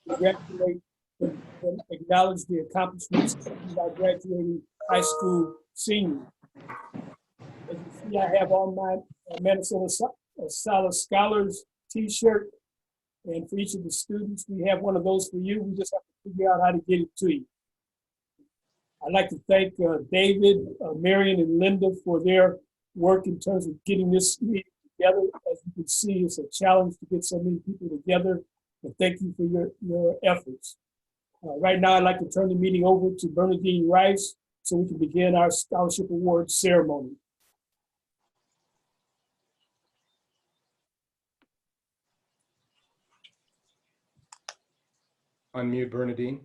congratulate and acknowledge the accomplishments of our graduating high school seniors. As you see, I have on my Manasota ASALH Scholars t-shirt. And for each of the students, we have one of those for you. We just have to figure out how to get it to you. I'd like to thank David, Marion, and Linda for their work in terms of getting this meeting together. As you can see, it's a challenge to get so many people together. And thank you for your efforts. Right now, I'd like to turn the meeting over to Bernadine Rice so we can begin our scholarship award ceremony. Unmute Bernadine.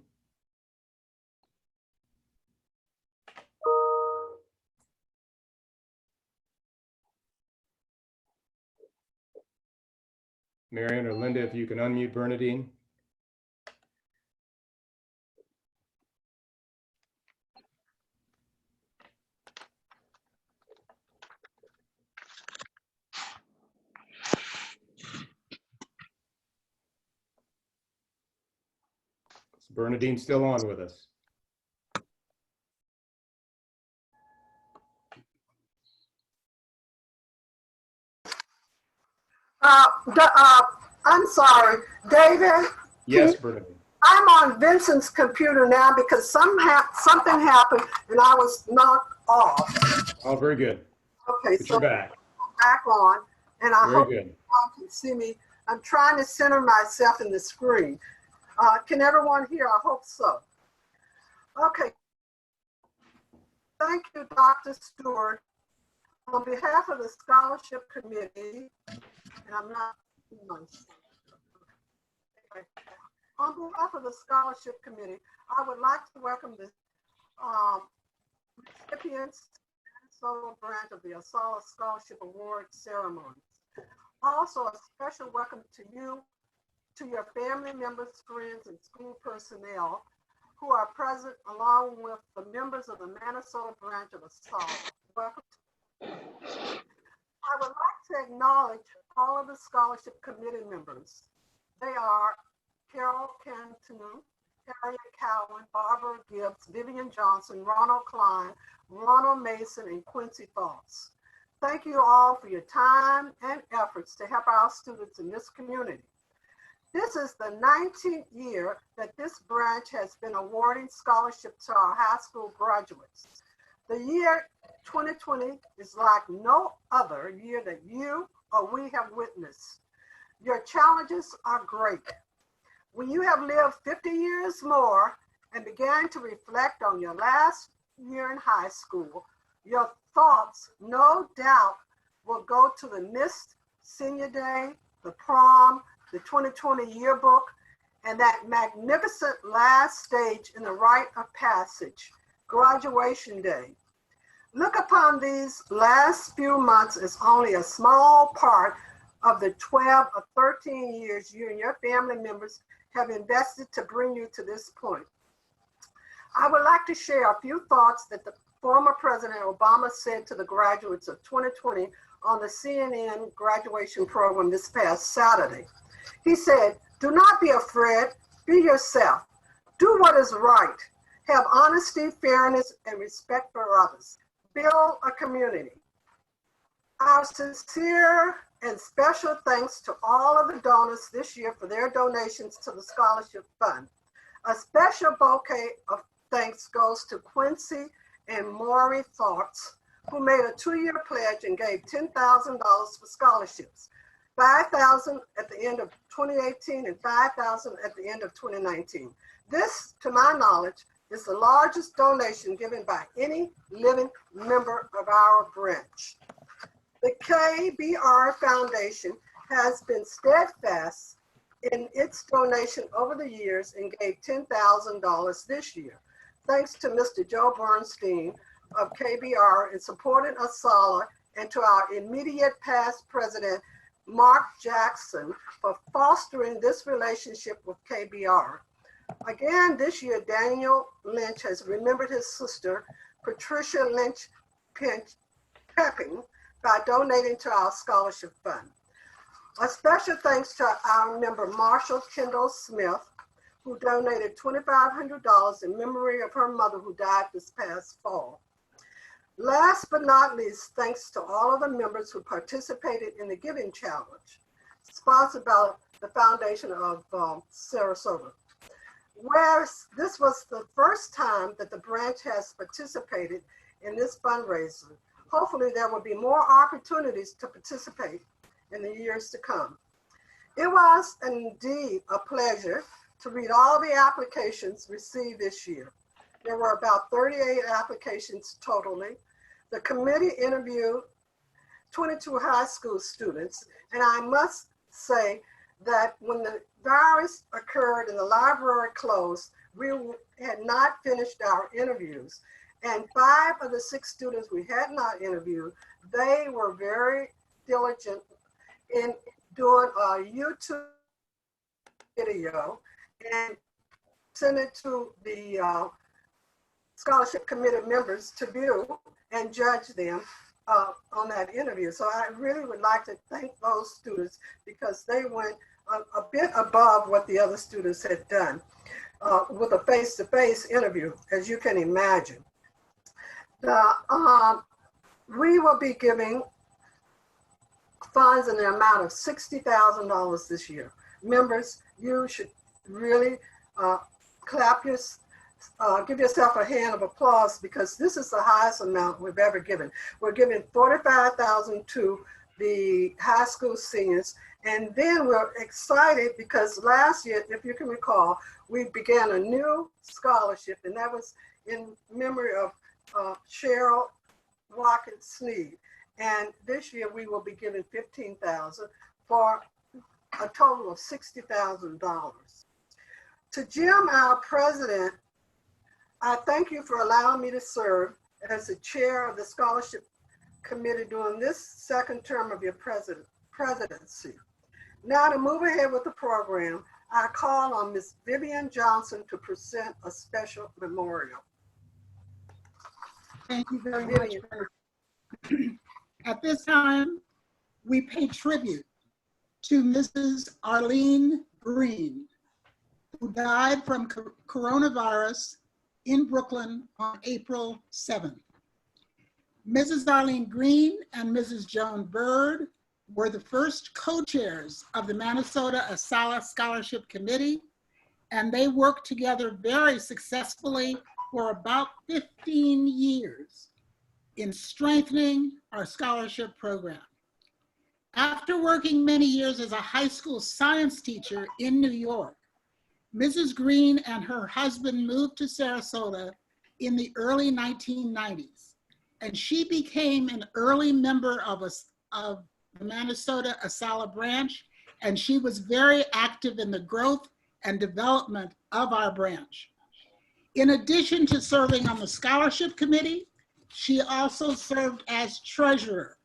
Marion or Linda, if you can unmute Bernadine. Is Bernadine still on with us? I'm sorry, David. Yes, Bernadine. I'm on Vincent's computer now because something happened and I was knocked off. Oh, very good. Okay, But so you're back. back on, and I hope Very good. you can see me. I'm trying to center myself in the screen. Can everyone hear? I hope so. Okay. Thank you, Dr. Stewart. On behalf of the scholarship committee, and I'm not. On behalf of the scholarship committee, I would like to welcome the recipients Manasota branch of the ASALH Scholarship Award ceremony. Also, a special welcome to you, to your family members, friends, and school personnel who are present, along with the members of the Manasota branch of ASALH. Welcome. I would like to acknowledge all of the scholarship committee members. They are Carol Cantonu, Harriet Cowan, Barbara Gibbs, Vivian Johnson, Ronald Klein, Ronald Mason, and Quincy Foss. Thank you all for your time and efforts to help our students in this community. This is the 19th year that this branch has been awarding scholarships to our high school graduates. The year 2020 is like no other year that you or we have witnessed. Your challenges are great. When you have lived 50 years more and began to reflect on your last year in high school, your thoughts, no doubt, will go to the missed senior day, the prom, the 2020 yearbook, and that magnificent last stage in the rite of passage, graduation day. Look upon these last few months as only a small part of the 12 or 13 years you and your family members have invested to bring you to this point. I would like to share a few thoughts that the former President Obama said to the graduates of 2020 on the CNN graduation program this past Saturday. He said, "Do not be afraid, be yourself. Do what is right. Have honesty, fairness, and respect for others. Build a community." Our sincere and special thanks to all of the donors this year for their donations to the scholarship fund. A special bouquet of thanks goes to Quincy and Maury Thoughts, who made a 2-year pledge and gave $10,000 for scholarships, $5,000 at the end of 2018 and $5,000 at the end of 2019. This, to my knowledge, is the largest donation given by any living member of our branch. The KBR Foundation has been steadfast in its donation over the years and gave $10,000 this year. Thanks to Mr. Joe Bernstein of KBR in supporting ASALH, and to our immediate past president, Mark Jackson, for fostering this relationship with KBR. Again, this year, Daniel Lynch has remembered his sister, Patricia Lynch Pepping, by donating to our scholarship fund. A special thanks to our member Marshall Kendall Smith, who donated $2,500 in memory of her mother who died this past fall. Last but not least, thanks to all of the members who participated in the Giving Challenge, sponsored by the Foundation of Sarasota. Whereas this was the first time that the branch has participated in this fundraiser, hopefully there will be more opportunities to participate in the years to come. It was indeed a pleasure to read all the applications received this year. There were about 38 applications totally. The committee interviewed 22 high school students, and I must say that when the virus occurred and the library closed, we had not finished our interviews. And 5 of the 6 students we had not interviewed, they were very diligent in doing a YouTube video and send it to the scholarship committee members to view and judge them on that interview. So I really would like to thank those students because they went a bit above what the other students had done with a face-to-face interview, as you can imagine. We will be giving funds in the amount of $60,000 this year. Members, you should really give yourself a hand of applause because this is the highest amount we've ever given. We're giving $45,000 to the high school seniors. And then we're excited because last year, if you can recall, we began a new scholarship, and that was in memory of Cheryl Watkins Sneed. And this year we will be giving $15,000 for a total of $60,000. To Jim, our president, I thank you for allowing me to serve as the chair of the scholarship committee during this second term of your presidency. Now to move ahead with the program, I call on Ms. Vivian Johnson to present a special memorial. Thank you very much. At this time, we pay tribute to Mrs. Arlene Green, who died from coronavirus in Brooklyn on April 7th. Mrs. Arlene Green and Mrs. Joan Bird were the first co-chairs of the Manasota ASALH Scholarship Committee, and they worked together very successfully for about 15 years in strengthening our scholarship program. After working many years as a high school science teacher in New York, Mrs. Green and her husband moved to Sarasota in the early 1990s, and she became an early member of the Manasota ASALH branch, and she was very active in the growth and development of our branch. In addition to serving on the scholarship committee, she also served as treasurer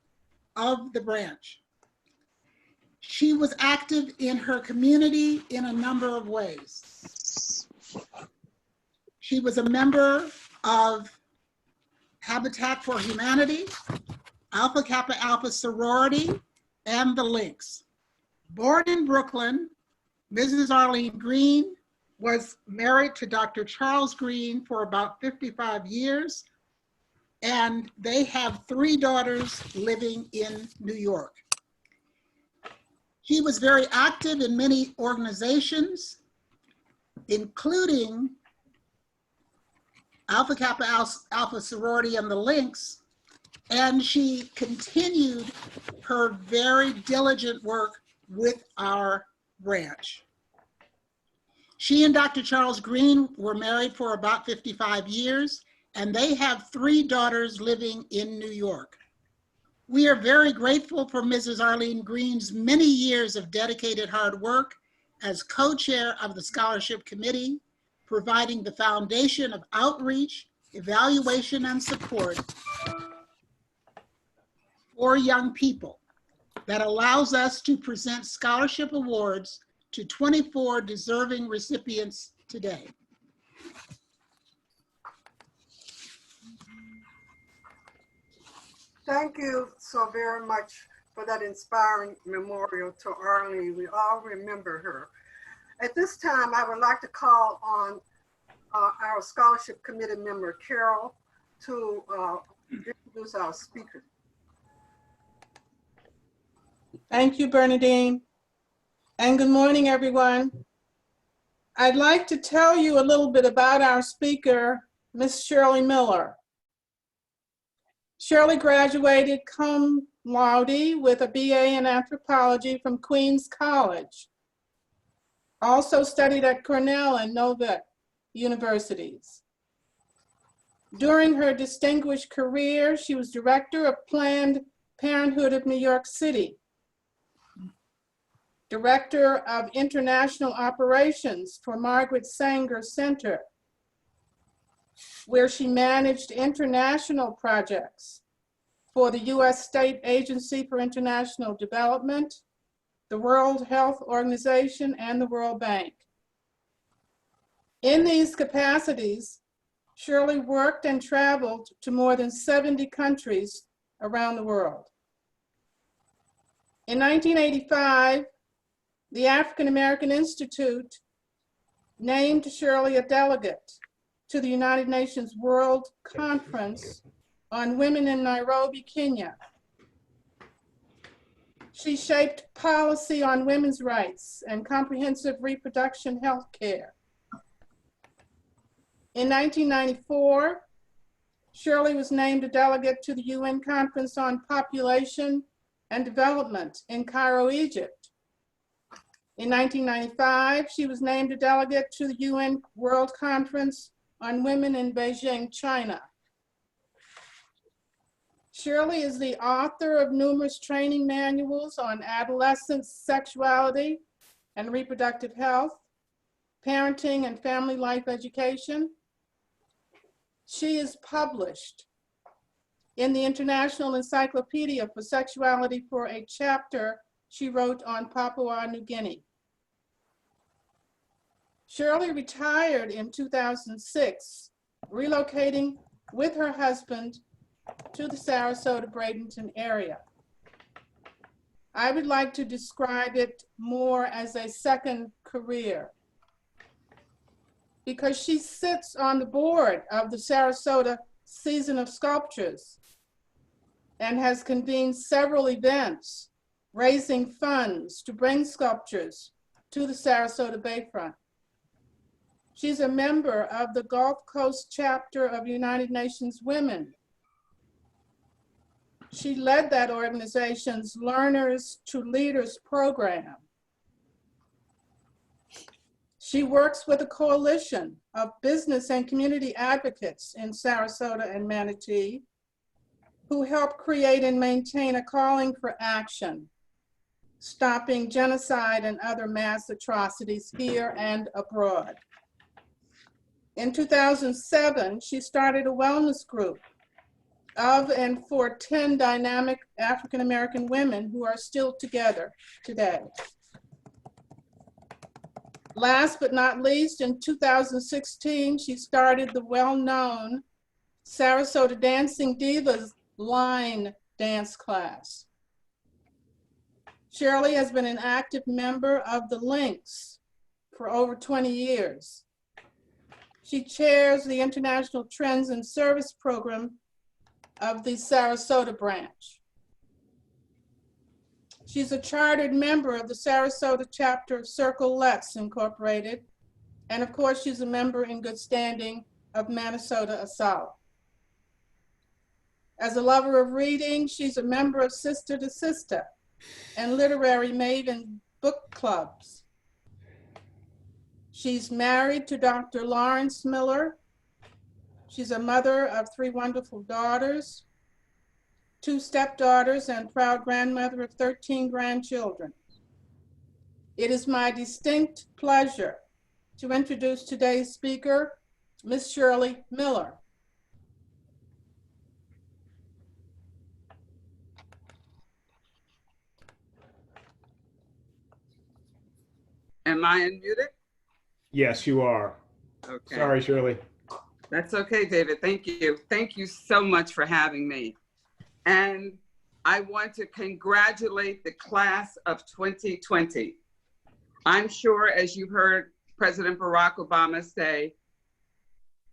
of the branch. She was active in her community in a number of ways. She was a member of Habitat for Humanity, Alpha Kappa Alpha sorority, and the Lynx. Born in Brooklyn, Mrs. Arlene Green was married to Dr. Charles Green for about 55 years, and they have 3 daughters living in New York. She was very active in many organizations, including Alpha Kappa Alpha sorority and the Lynx, and she continued her very diligent work with our branch. She and Dr. Charles Green were married for about 55 years, and they have 3 daughters living in New York. We are very grateful for Mrs. Arlene Green's many years of dedicated hard work as co-chair of the scholarship committee, providing the foundation of outreach, evaluation, and support for young people that allows us to present scholarship awards to 24 deserving recipients today. Thank you so very much for for that inspiring memorial to Arlene. We all remember her. At this time, I would like to call on our scholarship committee member, Carol, to introduce our speaker. Thank you, Bernadine. And good morning, everyone. I'd like to tell you a little bit about our speaker, Miss Shirley Miller. Shirley graduated cum laude with a BA in anthropology from Queens College. Also studied at Cornell and Nova universities. During her distinguished career, she was director of Planned Parenthood of New York City, director of international operations for Margaret Sanger Center, where she managed international projects for the U.S. State Agency for International Development, the World Health Organization, and the World Bank. In these capacities, Shirley worked and traveled to more than 70 countries around the world. In 1985, the African American Institute named Shirley a delegate to the United Nations World Conference on Women in Nairobi, Kenya. She shaped policy on women's rights and comprehensive reproduction health care. In 1994, Shirley was named a delegate to the UN Conference on Population and Development in Cairo, Egypt. In 1995, she was named a delegate to the UN World Conference on Women in Beijing, China. Shirley is the author of numerous training manuals on adolescent sexuality and reproductive health, parenting and family life education. She is published in the International Encyclopedia for Sexuality for a chapter she wrote on Papua New Guinea. Shirley retired in 2006, relocating with her husband to the Sarasota-Bradenton area. I would like to describe it more as a second career, because she sits on the board of the Sarasota Season of Sculptures and has convened several events raising funds to bring sculptures to the Sarasota Bayfront. She's a member of the Gulf Coast chapter of United Nations Women. She led that organization's Learners to Leaders program. She works with a coalition of business and community advocates in Sarasota and Manatee who help create and maintain a calling for action, stopping genocide and other mass atrocities here and abroad. In 2007, she started a wellness group of and for 10 dynamic African-American women who are still together today. Last but not least, in 2016, she started the well-known Sarasota Dancing Divas line dance class. Shirley has been an active member of the Lynx for over 20 years. She chairs the International Trends and Service Program of the Sarasota branch. She's a chartered member of the Sarasota chapter of Circle Let's Incorporated. And of course, she's a member in good standing of Manasota ASALH. As a lover of reading, she's a member of Sister to Sister and Literary Maven book clubs. She's married to Dr. Lawrence Miller. She's a mother of 3 wonderful daughters, 2 stepdaughters, and proud grandmother of 13 grandchildren. It is my distinct pleasure to introduce today's speaker, Ms. Shirley Miller. Am I unmuted? Yes, you are. Okay. Sorry, Shirley. That's okay, David. Thank you. Thank you so much for having me. And I want to congratulate the class of 2020. I'm sure, as you heard President Barack Obama say,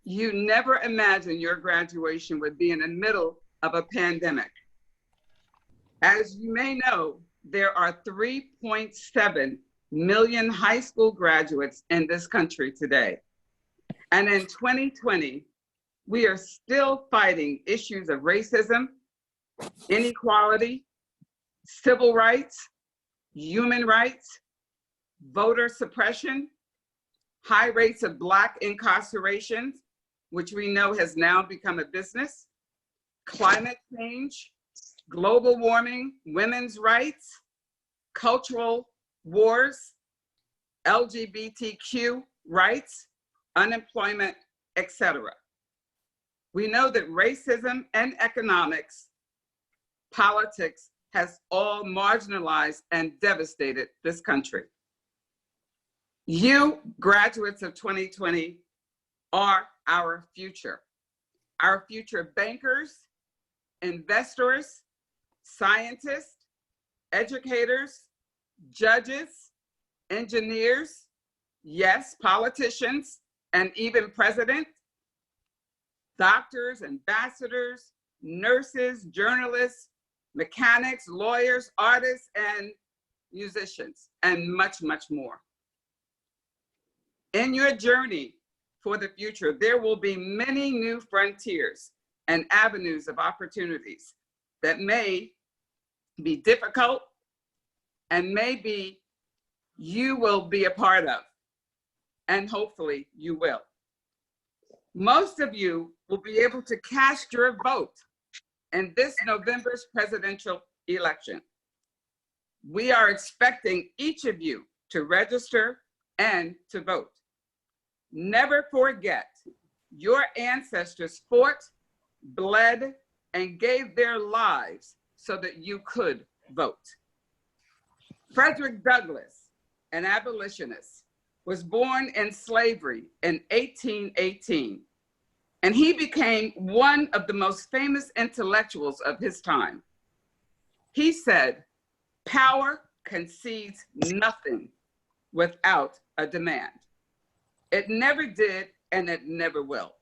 you never imagined your graduation would be in the middle of a pandemic. As you may know, there are 3.7 million high school graduates in this country today. And in 2020, we are still fighting issues of racism, inequality, civil rights, human rights, voter suppression, high rates of Black incarceration, which we know has now become a business, climate change, global warming, women's rights, cultural wars, LGBTQ rights, unemployment, etc. We know that racism and economics, politics has all marginalized and devastated this country. You, graduates of 2020, are our future bankers, investors, scientists, educators, judges, engineers, yes, politicians, and even presidents, doctors, ambassadors, nurses, journalists, mechanics, lawyers, artists, and musicians, and much, much more. In your journey for the future, there will be many new frontiers and avenues of opportunities that may be difficult and maybe you will be a part of, and hopefully you will. Most of you will be able to cast your vote in this November's presidential election. We are expecting each of you to register and to vote. Never forget, your ancestors fought, bled, and gave their lives so that you could vote. Frederick Douglass, an abolitionist, was born in slavery in 1818, and he became one of the most famous intellectuals of his time. He said, "Power concedes nothing without a demand." It never did, and it never will.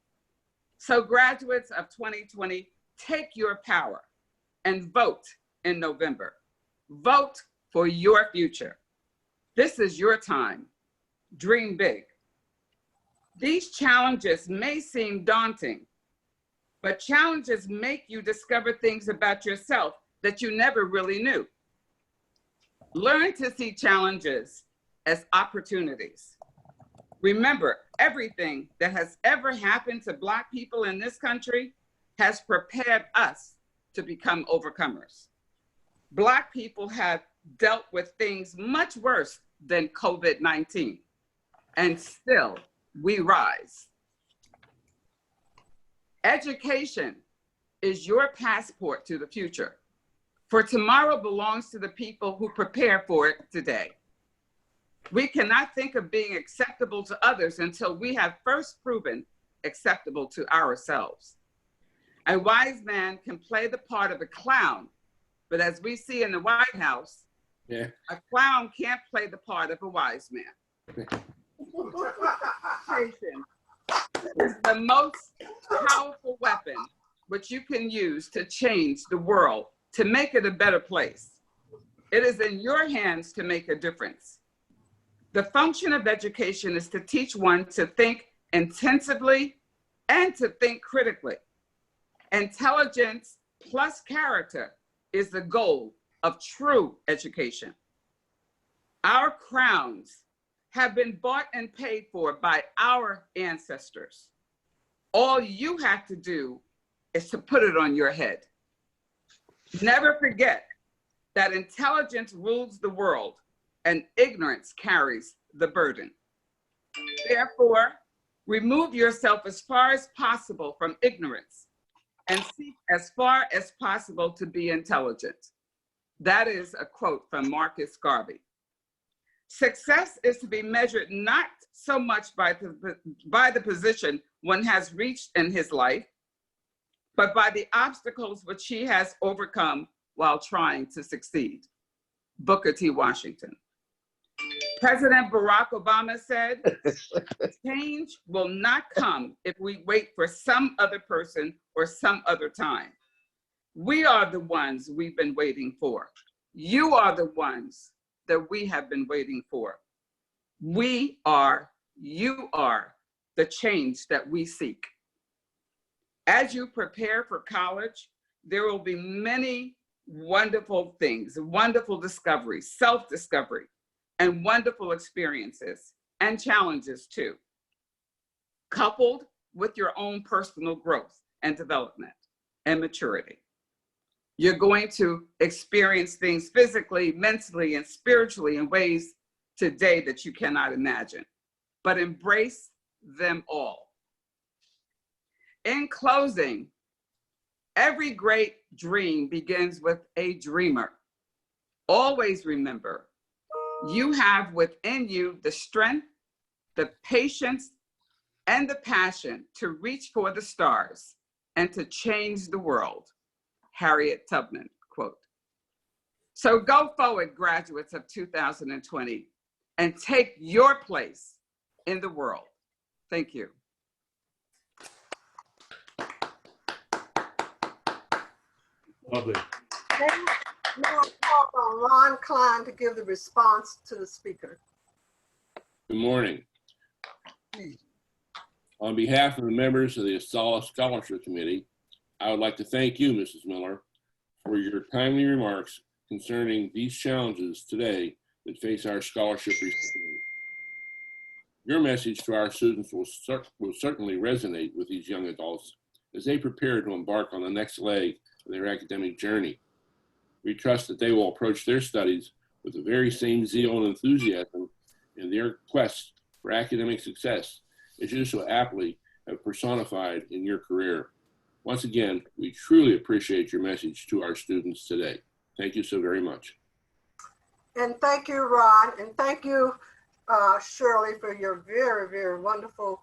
So graduates of 2020, take your power and vote in November. Vote for your future. This is your time. Dream big. These challenges may seem daunting, but challenges make you discover things about yourself that you never really knew. Learn to see challenges as opportunities. Remember, everything that has ever happened to Black people in this country has prepared us to become overcomers. Black people have dealt with things much worse than COVID-19, and still we rise. Education is your passport to the future, for tomorrow belongs to the people who prepare for it today. We cannot think of being acceptable to others until we have first proven acceptable to ourselves. A wise man can play the part of a clown, but as we see in the White House, a clown can't play the part of a wise man. Education is the most powerful weapon which you can use to change the world, to make it a better place. It is in your hands to make a difference. The function of education is to teach one to think intensively and to think critically. Intelligence plus character is the goal of true education. Our crowns have been bought and paid for by our ancestors. All you have to do is to put it on your head. Never forget that intelligence rules the world and ignorance carries the burden. Therefore, remove yourself as far as possible from ignorance and seek as far as possible to be intelligent. That is a quote from Marcus Garvey. Success is to be measured not so much by the position one has reached in his life, but by the obstacles which he has overcome while trying to succeed. Booker T. Washington. President Barack Obama said, change will not come if we wait for some other person or some other time. We are the ones we've been waiting for. You are the ones that we have been waiting for. We are, you are the change that we seek. As you prepare for college, there will be many wonderful things, wonderful discoveries, self-discovery, and wonderful experiences and challenges too, coupled with your own personal growth and development and maturity. You're going to experience things physically, mentally, and spiritually in ways today that you cannot imagine, but embrace them all. In closing, every great dream begins with a dreamer. Always remember, you have within you the strength, the patience, and the passion to reach for the stars and to change the world. Harriet Tubman, quote. So go forward, graduates of 2020, and take your place in the world. Thank you. Lovely. Now call on Ron Klein to give the response to the speaker. Good morning. On behalf of the members of the ASALH Scholarship Committee, I would like to thank you, Mrs. Miller, for your timely remarks concerning these challenges today that face our scholarship recipients. Your message to our students will certainly resonate with these young adults as they prepare to embark on the next leg of their academic journey. We trust that they will approach their studies with the very same zeal and enthusiasm in their quest for academic success as you so aptly have personified in your career. Once again, we truly appreciate your message to our students today. Thank you so very much. And thank you, Ron, and thank you, Shirley, for your very, very wonderful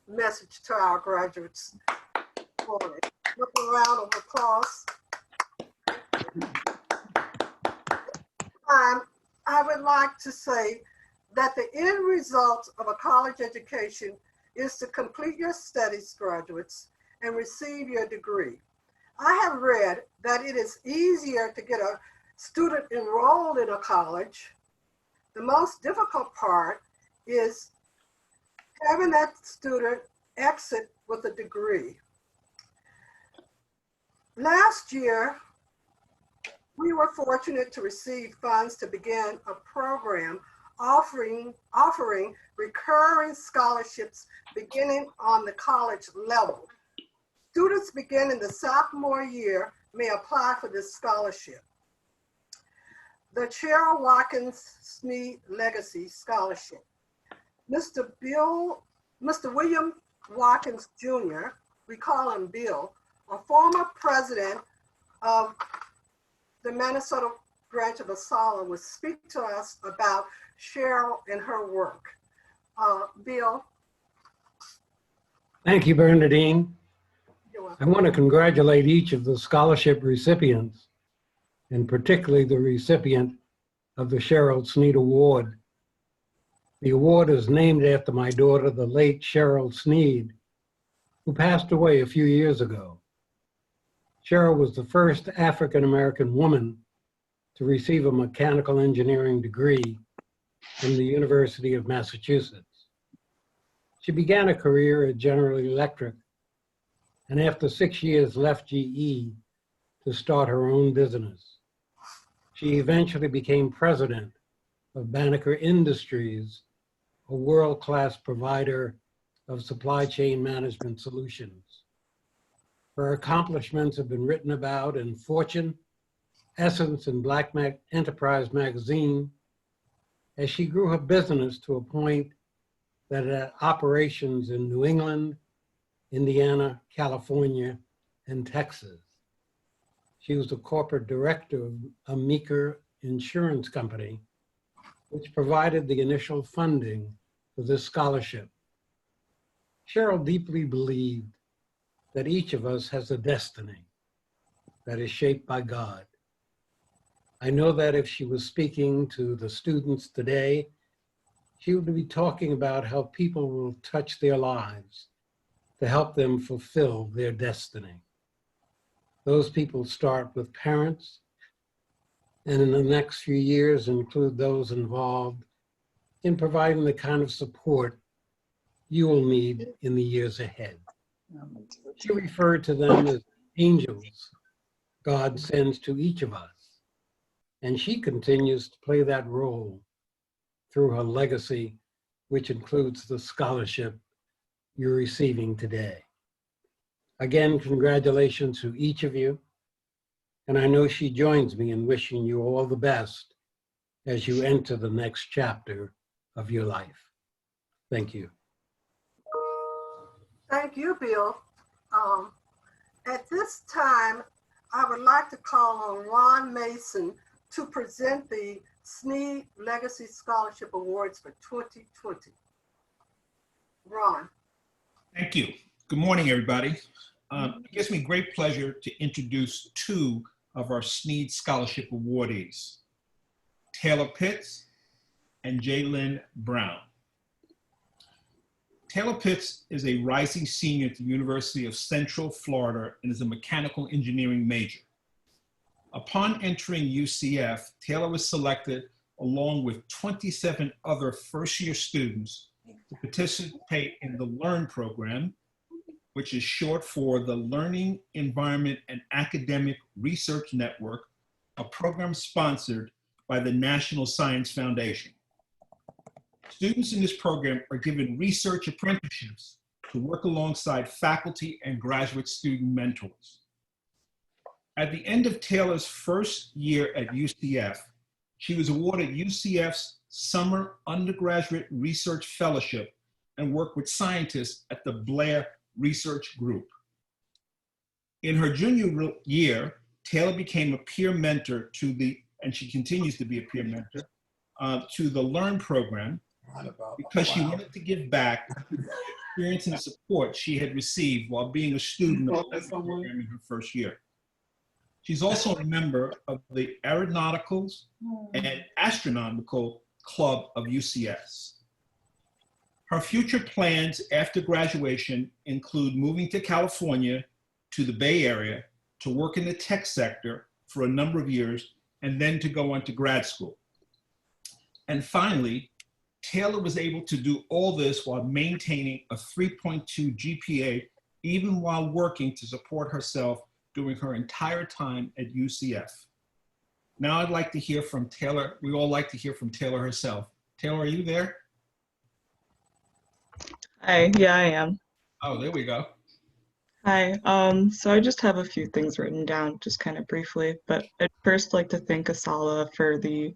message to our graduates. Look a round of applause. I would like to say that the end result of a college education is to complete your studies, graduates, and receive your degree. I have read that it is easier to get a student enrolled in a college. The most difficult part is having that student exit with a degree. Last year, we were fortunate to receive funds to begin a program offering recurring scholarships beginning on the college level. Students beginning the sophomore year may apply for this scholarship. The Cheryl Watkins Sneed Legacy Scholarship. Mr. William Watkins Jr., we call him Bill, a former president of the Manasota branch of ASALH, will speak to us about Cheryl and her work. Bill. Thank you, Bernadine. You're I welcome. want to congratulate each of the scholarship recipients, and particularly the recipient of the Cheryl Sneed Award. The award is named after my daughter, the late Cheryl Sneed, who passed away a few years ago. Cheryl was the first African-American woman to receive a mechanical engineering degree from the University of Massachusetts. She began a career at General Electric, and after 6 years left GE to start her own business. She eventually became president of Banneker Industries, a world-class provider of supply chain management solutions. Her accomplishments have been written about in Fortune, Essence, and Black Enterprise magazine, as she grew her business to a point that it had operations in New England, Indiana, California, and Texas. She was the corporate director of a Meeker insurance company, which provided the initial funding for this scholarship. Cheryl deeply believed that each of us has a destiny. that is shaped by God. I know that if she was speaking to the students today, she would be talking about how people will touch their lives to help them fulfill their destiny. Those people start with parents, and in the next few years include those involved in providing the kind of support you will need in the years ahead. She referred to them as angels God sends to each of us, and she continues to play that role through her legacy, which includes the scholarship you're receiving today. Again, congratulations to each of you, and I know she joins me in wishing you all the best as you enter the next chapter of your life. Thank you. Thank you, Bill. At this time, I would like to call on Ron Mason to present the Sneed Legacy Scholarship Awards for 2020. Ron. Thank you. Good morning, everybody. It gives me great pleasure to introduce two of our Sneed Scholarship awardees, Taylor Pitts and Jaylyn Brown. Taylor Pitts is a rising senior at the University of Central Florida and is a mechanical engineering major. Upon entering UCF, Taylor was selected along with 27 other first-year students to participate in the LEARN program, which is short for the Learning, Environment, and Academic Research Network, a program sponsored by the National Science Foundation. Students in this program are given research apprenticeships to work alongside faculty and graduate student mentors. At the end of Taylor's first year at UCF, she was awarded UCF's Summer Undergraduate Research Fellowship and worked with scientists at the Blair Research Group. In her junior year, Taylor became a peer mentor and she continues to be a peer mentor, to the LEARN program because she wanted to give back the experience and support she had received while being a student of the program in her first year. She's also a member of the Aeronautical and Astronomical Club of UCS. Her future plans after graduation include moving to California, to the Bay Area, to work in the tech sector for a number of years, and then to go on to grad school. And finally, Taylor was able to do all this while maintaining a 3.2 GPA, even while working to support herself during her entire time at UCF. Now I'd like to hear from Taylor. We all like to hear from Taylor herself. Taylor, are you there? Hi, yeah, I am. Oh, there we go. Hi, so I just have a few things written down, just kind of briefly, but I'd first like to thank ASALH for the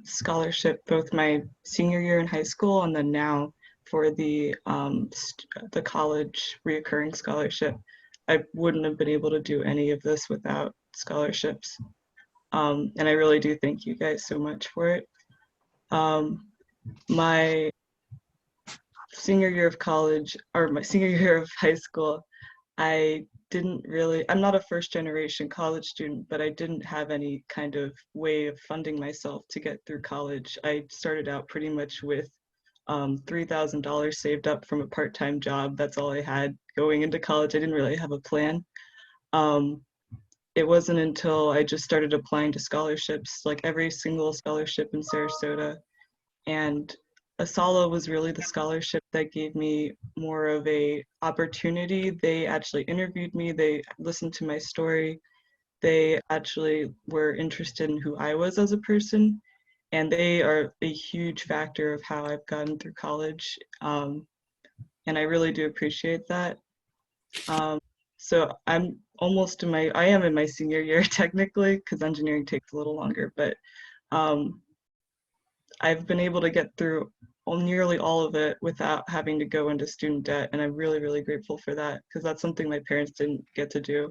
scholarship, both my senior year in high school and then now for the college reoccurring scholarship. I wouldn't have been able to do any of this without scholarships. And I really do thank you guys so much for it. My senior year of college, or my senior year of high school, I'm not a first generation college student, but I didn't have any kind of way of funding myself to get through college. I started out pretty much with $3,000 saved up from a part-time job. That's all I had going into college. I didn't really have a plan. It wasn't until I just started applying to scholarships, like every single scholarship in Sarasota, and ASALH was really the scholarship that gave me more of a opportunity. They actually interviewed me, they listened to my story, they actually were interested in who I was as a person, and they are a huge factor of how I've gotten through college, and I really do appreciate that. So I am in my senior year technically, because engineering takes a little longer, but I've been able to get through nearly all of it without having to go into student debt, and I'm really, really grateful for that, because that's something my parents didn't get to do.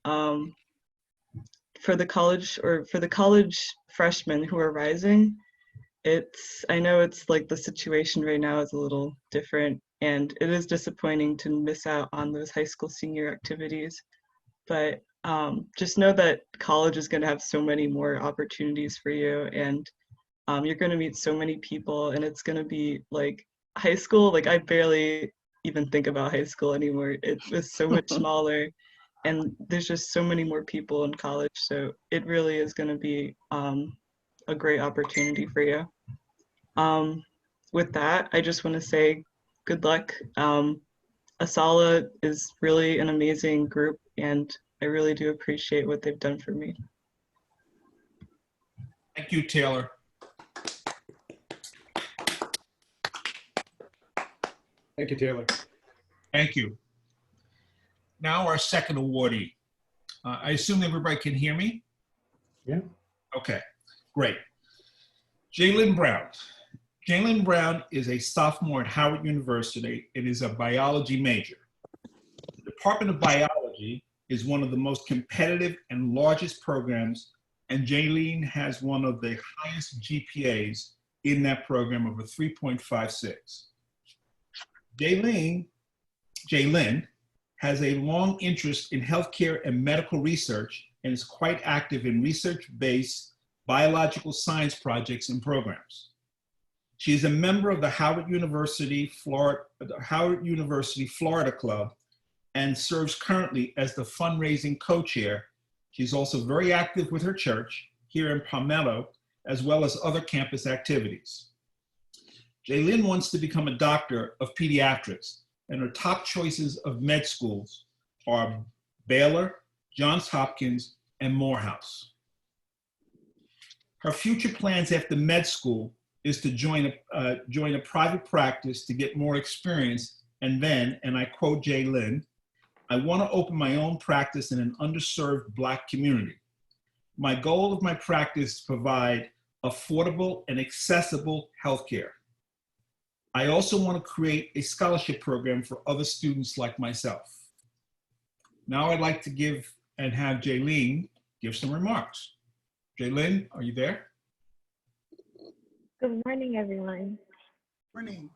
For the college freshmen who are rising, I know it's like the situation right now is a little different, and it is disappointing to miss out on those high school senior activities, but just know that college is going to have so many more opportunities for you, and you're going to meet so many people, and it's going to be like high school. Like, I barely even think about high school anymore. It was so much smaller, and there's just so many more people in college. So it really is going to be a great opportunity for you. With that, I just want to say good luck. ASALH is really an amazing group, and I really do appreciate what they've done for me. Thank you, Taylor. Thank you, Taylor. Thank you. Now our second awardee. I assume everybody can hear me? Yeah. Okay, great. Jalen Brown. Jalen Brown is a sophomore at Howard University and is a biology major. The Department of Biology is one of the most competitive and largest programs, and Jalen has one of the highest GPAs in that program of a 3.56. Jalen has a long interest in healthcare and medical research and is quite active in research-based biological science projects and programs. She is a member of the Howard University Florida Club and serves currently as the fundraising co-chair. She's also very active with her church here in Palmetto, as well as other campus activities. Jalen wants to become a doctor of pediatrics, and her top choices of med schools are Baylor, Johns Hopkins, and Morehouse. Her future plans after med school is to join a private practice to get more experience, and then, and I quote Jalen, "I want to open my own practice in an underserved Black community. My goal of my practice is to provide affordable and accessible healthcare. I also want to create a scholarship program for other students like myself." Now I'd like to give and have Jalen give some remarks. Jalen, are you there? Good morning, everyone. Morning.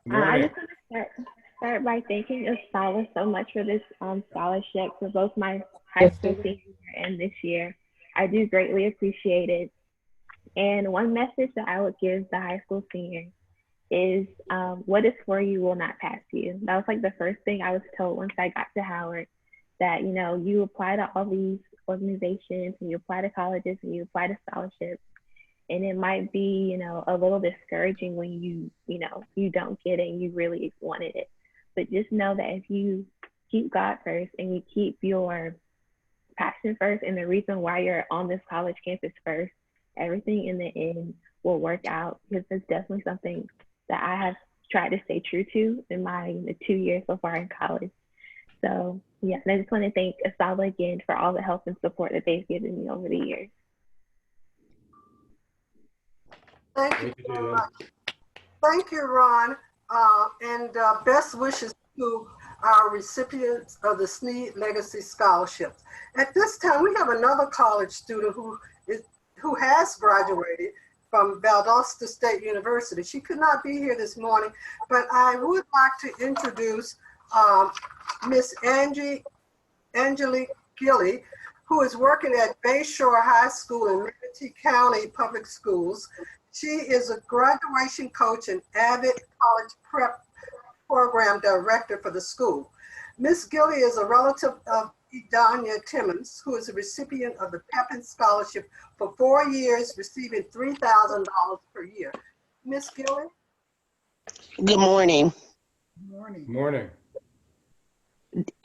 I just want to start by thanking ASALH so much for this scholarship for both my high school senior year and this year. I do greatly appreciate it. And one message that I would give the high school seniors is what is for you will not pass you. That was like the first thing I was told once I got to Howard, that, you know, you apply to all these organizations and you apply to colleges and you apply to scholarships. And it might be, you know, a little discouraging when you don't get it and you really wanted it. But just know that if you keep God first and you keep your passion first and the reason why you're on this college campus first, everything in the end will work out, because it's definitely something that I have tried to stay true to in my 2 years so far in college. So yeah, and I just want to thank ASALH again for all the help and support that they've given me over the years. Thank you very much. Thank you, Ron, and best wishes to our recipients of the Snead Legacy Scholarships. At this time, we have another college student who has graduated from Valdosta State University. She could not be here this morning, but I would like to introduce Miss Angelique Gilly, who is working at Bayshore High School in Manatee County Public Schools. She is a graduation coach and avid college prep program director for the school. Ms. Gilly is a relative of Idania Timmons, who is a recipient of the Pepin Scholarship for 4 years, receiving $3,000 per year. Ms. Gilly? Good morning. Good morning. Morning.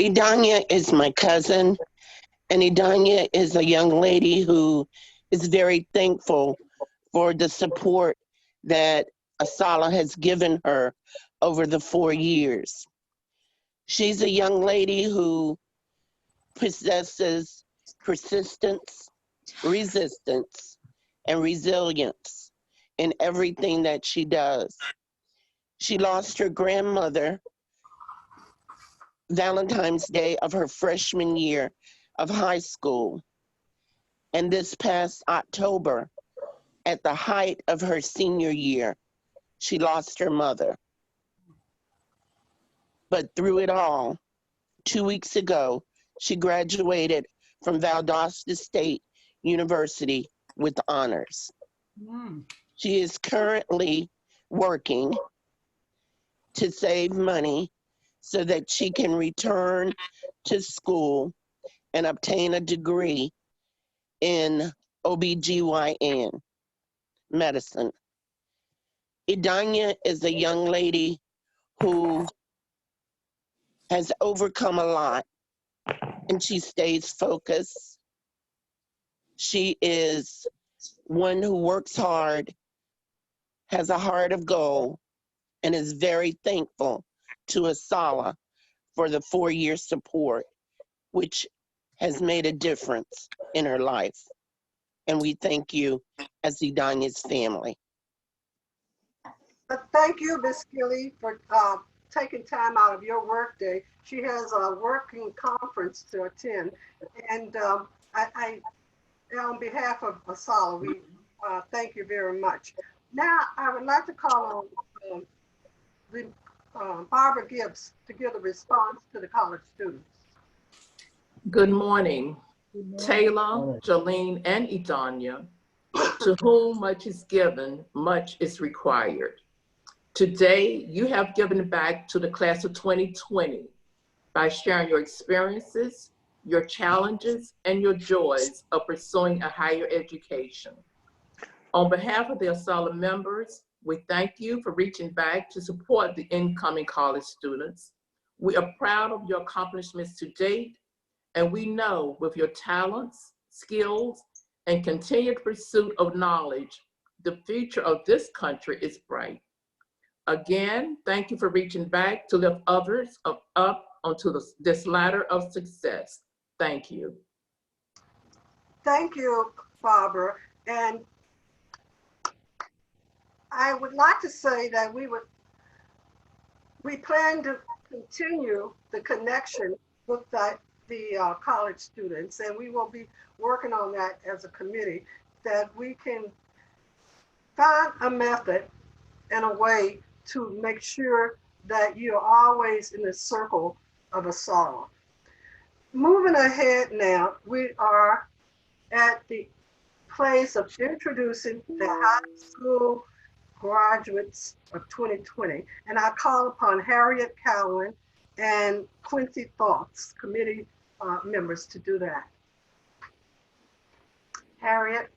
Idania is my cousin, and Idania is a young lady who is very thankful for the support that ASALH has given her over the 4 years. She's a young lady who possesses persistence, resistance, and resilience in everything that she does. She lost her grandmother Valentine's Day of her freshman year of high school. And this past October, at the height of her senior year, she lost her mother. But through it all, 2 weeks ago, she graduated from Valdosta State University with honors. She is currently working to save money so that she can return to school and obtain a degree in OBGYN medicine. Idanya is a young lady who has overcome a lot, and she stays focused. She is one who works hard, has a heart of gold, and is very thankful to ASALH for the 4-year support, which has made a difference in her life. And we thank you as Idanya's family. Thank you, Ms. Gilly, for taking time out of your workday. She has a working conference to attend. And I on behalf of ASALH, we thank you very much. Now, I would like to call on Barbara Gibbs to give a response to the college students. Good morning, Taylor, Jolene, and Idanya. To whom much is given, much is required. Today, you have given back to the class of 2020 by sharing your experiences, your challenges, and your joys of pursuing a higher education. On behalf of the ASALH members, we thank you for reaching back to support the incoming college students. We are proud of your accomplishments to date, and we know with your talents, skills, and continued pursuit of knowledge, the future of this country is bright. Again, thank you for reaching back to lift others up onto this ladder of success. Thank you. Thank you, Barbara. And I would like to say that we plan to continue the connection with the college students, and we will be working on that as a committee, that we can find a method and a way to make sure that you're always in the circle of ASALH. Moving ahead now, we are at the place of introducing the high school graduates of 2020. And I call upon Harriet Cowan and Quincy Thoughts, committee members, to do that. Harriet.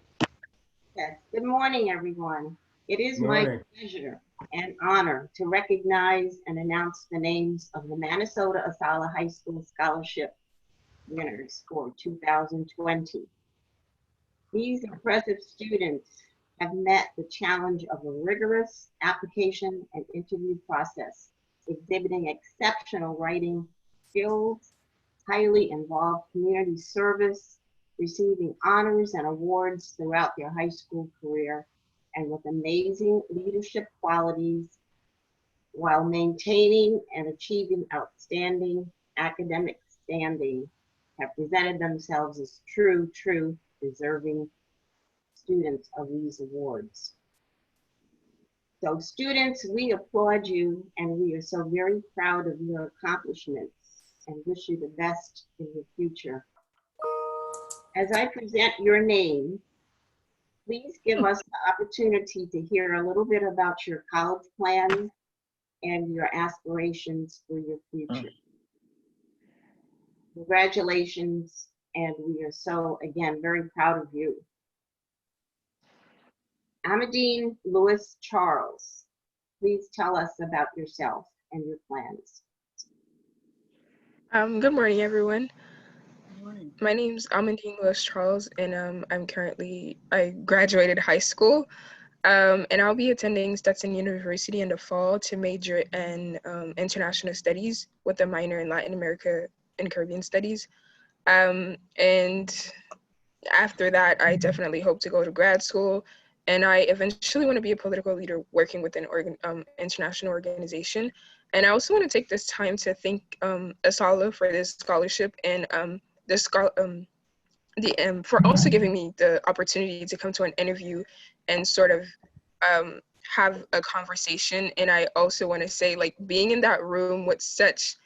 Yes. Good morning, everyone. It is my pleasure and honor to recognize and announce the names of the Manasota ASALH High School Scholarship winners for 2020. These impressive students have met the challenge of a rigorous application and interview process, exhibiting exceptional writing skills, highly involved community service, receiving honors and awards throughout their high school career, and with amazing leadership qualities while maintaining and achieving outstanding academic standing, have presented themselves as true deserving students of these awards. So students, we applaud you, and we are so very proud of your accomplishments and wish you the best in your future. As I present your name, please give us the opportunity to hear a little bit about your college plans and your aspirations for your future. Congratulations, and we are so, again, very proud of you. Amadine Lewis Charles, please tell us about yourself and your plans. Good morning, everyone. My name's Amandine Lewis Charles, and I graduated high school, and I'll be attending Stetson University in the fall to major in international studies with a minor in Latin America and Caribbean studies. And after that, I definitely hope to go to grad school, and I eventually want to be a political leader working with an international organization. And I also want to take this time to thank ASALH for this scholarship and for also giving me the opportunity to come to an interview and sort of have a conversation. And I also want to say, like, being in that room with such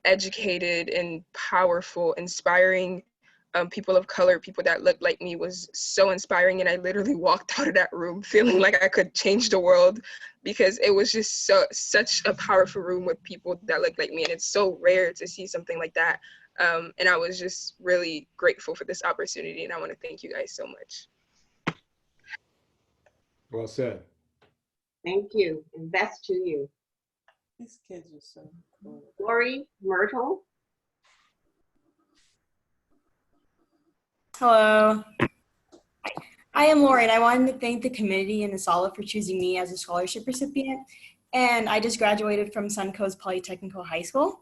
educated and powerful, inspiring people of color, people that looked like me, was so inspiring. And I literally walked out of that room feeling like I could change the world, because it was just such a powerful room with people that looked like me. And it's so rare to see something like that. And I was just really grateful for this opportunity. And I want to thank you guys so much. Well said. Thank you, and best to you. These kids are so cool. Lori Myrtle. Hello. I am Lori, and I wanted to thank the committee and ASALH for choosing me as a scholarship recipient. And I just graduated from Suncoast Polytechnical High School.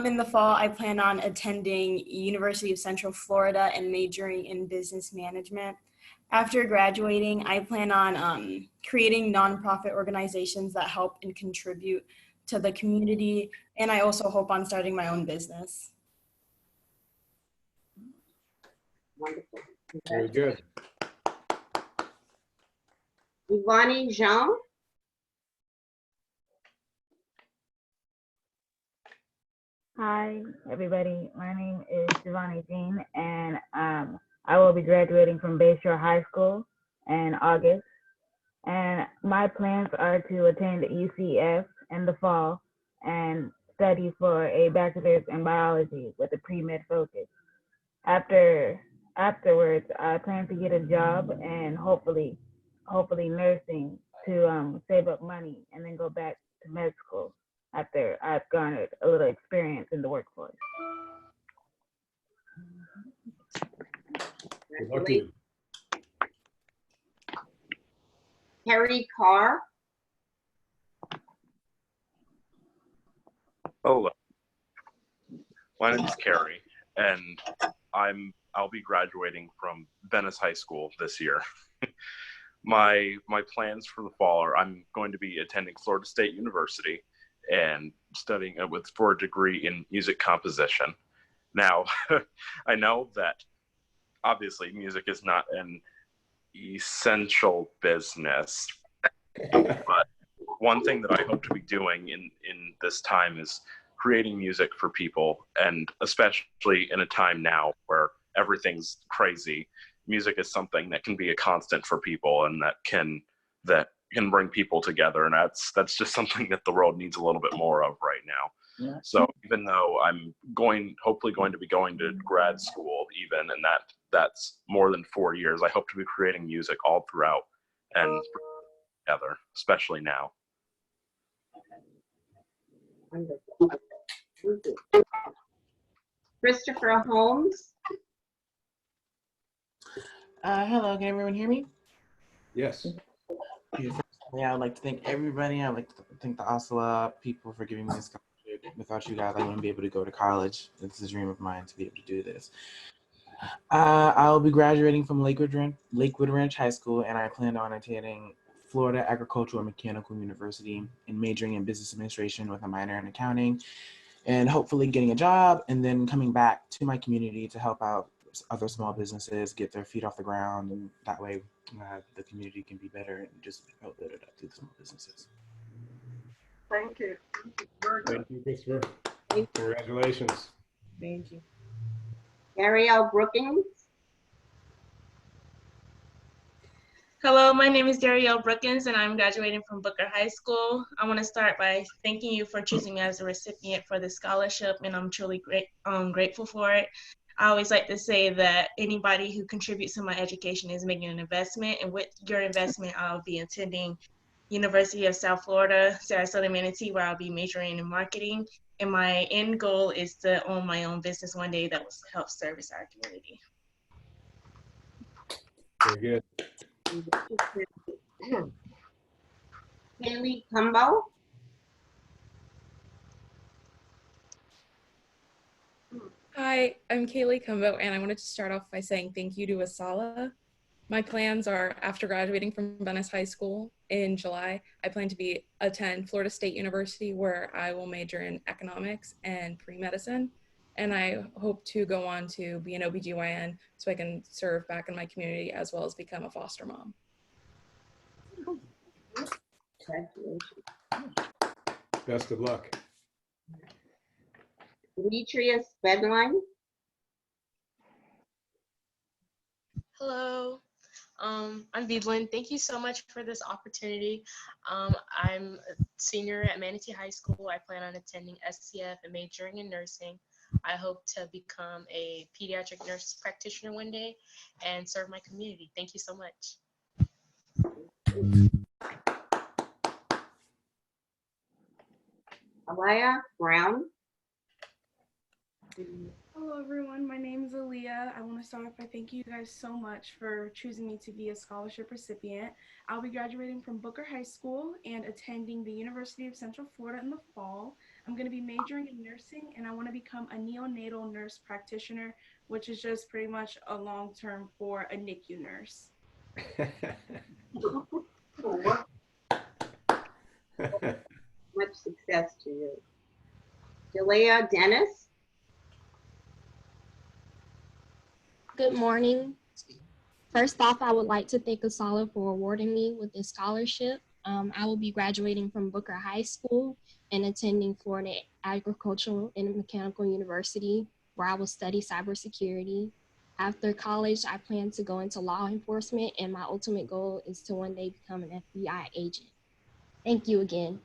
In the fall, I plan on attending University of Central Florida and majoring in business management. After graduating, I plan on creating nonprofit organizations that help and contribute to the community. And I also hope on starting my own business. Wonderful. Very good. Ivani Jean. Hi, everybody. My name is Giovanni Jean, and I will be graduating from Bayshore High School in August. And my plans are to attend UCF in the fall and study for a bachelor's in biology with a pre-med focus. Afterwards, I plan to get a job and hopefully nursing to save up money and then go back to med school after I've garnered a little experience in the workforce. Good luck to you. Harry Carr. Hello. My name is Carrie, and I'll be graduating from Venice High School this year. My plans for the fall are I'm going to be attending Florida State University and studying for a degree in music composition. Now, I know that obviously music is not an essential business, but one thing that I hope to be doing in this time is creating music for people, and especially in a time now where everything's crazy, music is something that can be a constant for people and that can bring people together, and that's just something that the world needs a little bit more of right now. Yeah. So even though I'm hopefully going to be going to grad school even, and that's more than 4 years, I hope to be creating music all throughout and together, especially now. Wonderful. Christopher Holmes. Hello, can everyone hear me? Yes. Firstly, I would like to thank everybody. I'd like to thank the ASALH people for giving me this scholarship. Without you guys, I wouldn't be able to go to college. It's a dream of mine to be able to do this. I'll be graduating from Lakewood Ranch High School, and I plan on attending Florida Agricultural and Mechanical University and majoring in business administration with a minor in accounting, and hopefully getting a job and then coming back to my community to help out other small businesses get their feet off the ground, and that way the community can be better and just help build it up to the small businesses. Thank you. Thank you, Christopher. Congratulations. Thank you. Ariel Brookings. Hello, my name is Darielle Brookins, and I'm graduating from Booker High School. I want to start by thanking you for choosing me as a recipient for the scholarship, and I'm truly grateful for it. I always like to say that anybody who contributes to my education is making an investment, and with your investment, I'll be attending University of South Florida, Sarasota, Manatee, where I'll be majoring in marketing. And my end goal is to own my own business one day that will help service our community. Very good. Haley Cumbo. Hi, I'm Kaylee Cumbo, and I wanted to start off by saying thank you to ASALH. My plans are, after graduating from Venice High School in July, I plan to attend Florida State University, where I will major in economics and pre-medicine. And I hope to go on to be an OBGYN so I can serve back in my community as well as become a foster mom. Best of luck. Demetrius Bedline. Hello. I'm Vidlin. Thank you so much for this opportunity. I'm a senior at Manatee High School. I plan on attending SCF and majoring in nursing. I hope to become a pediatric nurse practitioner one day and serve my community. Thank you so much. Alaya Brown. Hello everyone, my name is Aaliyah. I want to start off by thanking you guys so much for choosing me to be a scholarship recipient. I'll be graduating from Booker High School and attending the University of Central Florida in the fall. I'm going to be majoring in nursing and I want to become a neonatal nurse practitioner, which is just pretty much a long term for a NICU nurse. Much success to you. Jalea Dennis. Good morning. First off, I would like to thank ASALH for awarding me with this scholarship. I will be graduating from Booker High School and attending Florida Agricultural and Mechanical University, where I will study cybersecurity. After college, I plan to go into law enforcement, and my ultimate goal is to one day become an FBI agent. Thank you again.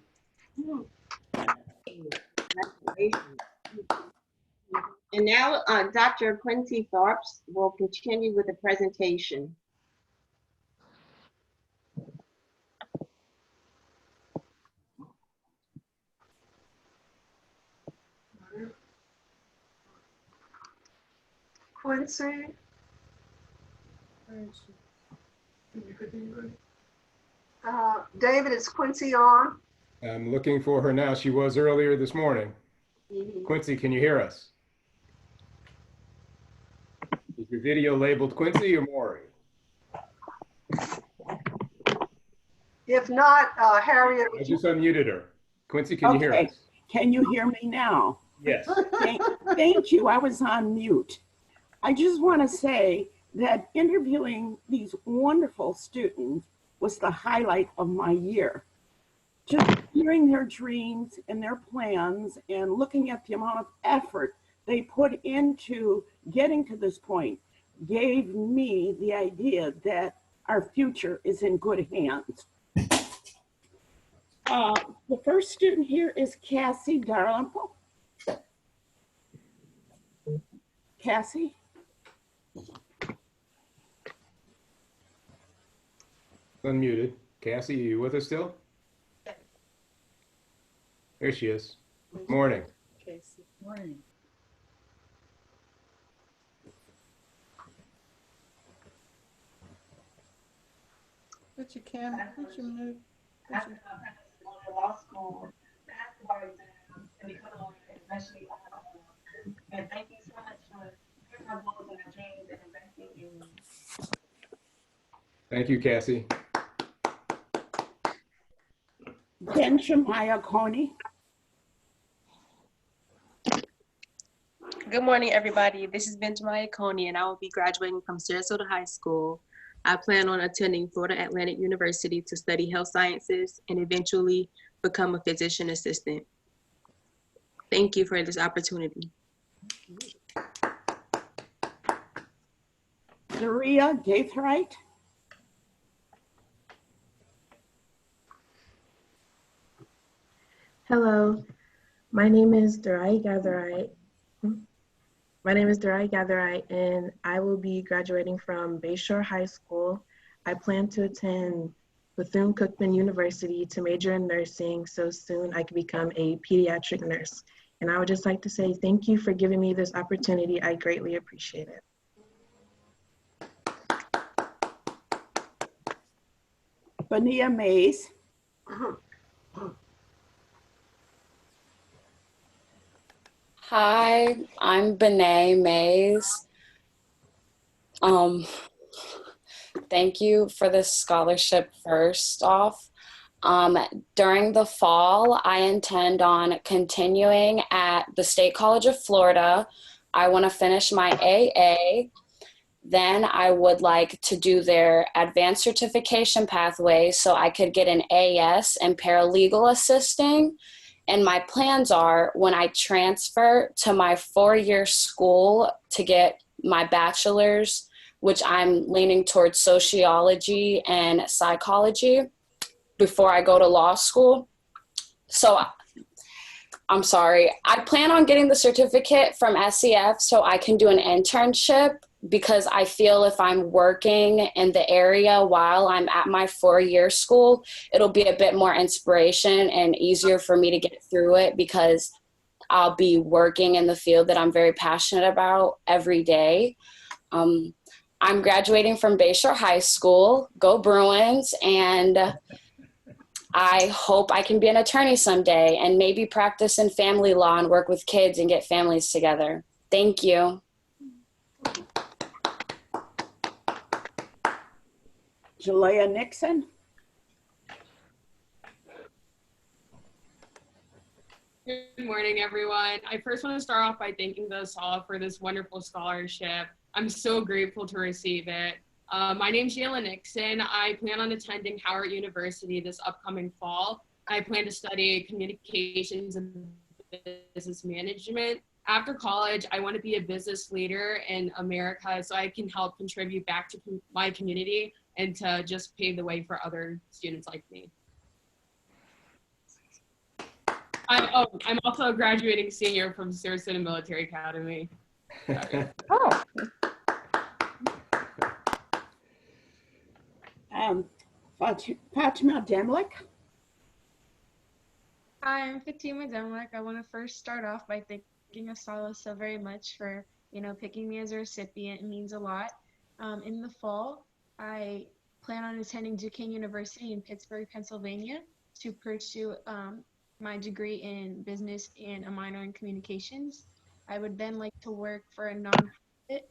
And now Dr. Quincy Thorpes will continue with the presentation. Quincy. David, is Quincy on? I'm looking for her now. She was earlier this morning. Quincy, can you hear us? Is your video labeled Quincy or Maury? If not, Harriet. I just unmuted her. Quincy, can you hear us? Can you hear me now? Yes. Thank you. I was on mute. I just want to say that interviewing these wonderful students was the highlight of my year. Just hearing their dreams and their plans and looking at the amount of effort they put into getting to this point gave me the idea that our future is in good hands. The first student here is Cassie Darlimple. Cassie? Unmuted. Cassie, are you with us still? There she is. Morning. Casey. Morning. Put your camera, put your move. Law school, basketball exams, and become a lawyer, especially and thank you so much for hearing my goals and my dreams and investing in me. Thank you, Cassie. Benjamaya Coney. Good morning, everybody. This is Benjamaya Coney, and I will be graduating from Sarasota High School. I plan on attending Florida Atlantic University to study health sciences and eventually become a physician assistant. Thank you for this opportunity. Daria Gaithright. Hello, my name is Darai Gatherite. And I will be graduating from Bayshore High School. I plan to attend Bethune-Cookman University to major in nursing so soon I can become a pediatric nurse. And I would just like to say thank you for giving me this opportunity. I greatly appreciate it. Bania Mays. Hi, I'm Bené Mays. Thank you for this scholarship first off. During the fall, I intend on continuing at the State College of Florida. I want to finish my AA. Then I would like to do their advanced certification pathway so I could get an AS in paralegal assisting. And my plans are when I transfer to my 4-year school to get my bachelor's which I'm leaning towards sociology and psychology before I go to law school. So I'm sorry, I plan on getting the certificate from SEF so I can do an internship, because I feel if I'm working in the area while I'm at my 4-year school, it'll be a bit more inspiration and easier for me to get through it, because I'll be working in the field that I'm very passionate about every day. I'm graduating from Bayshore High School. Go Bruins. And I hope I can be an attorney someday and maybe practice in family law and work with kids and get families together. Thank you. Jalea Nixon. Good morning, everyone. I first want to start off by thanking the ASALH for this wonderful scholarship. I'm so grateful to receive it. My name's Jayla Nixon. I plan on attending Howard University this upcoming fall. I plan to study communications and business management. After college, I want to be a business leader in America so I can help contribute back to my community and to just pave the way for other students like me. I'm also a graduating senior from Sarasota Military Academy. Oh. Fatima Demlik. Hi, I'm Fatima Demlik. I want to first start off by thanking ASALH so very much for, picking me as a recipient. It means a lot. In the fall, I plan on attending Duquesne University in Pittsburgh, Pennsylvania to pursue my degree in business and a minor in communications. I would then like to work for a nonprofit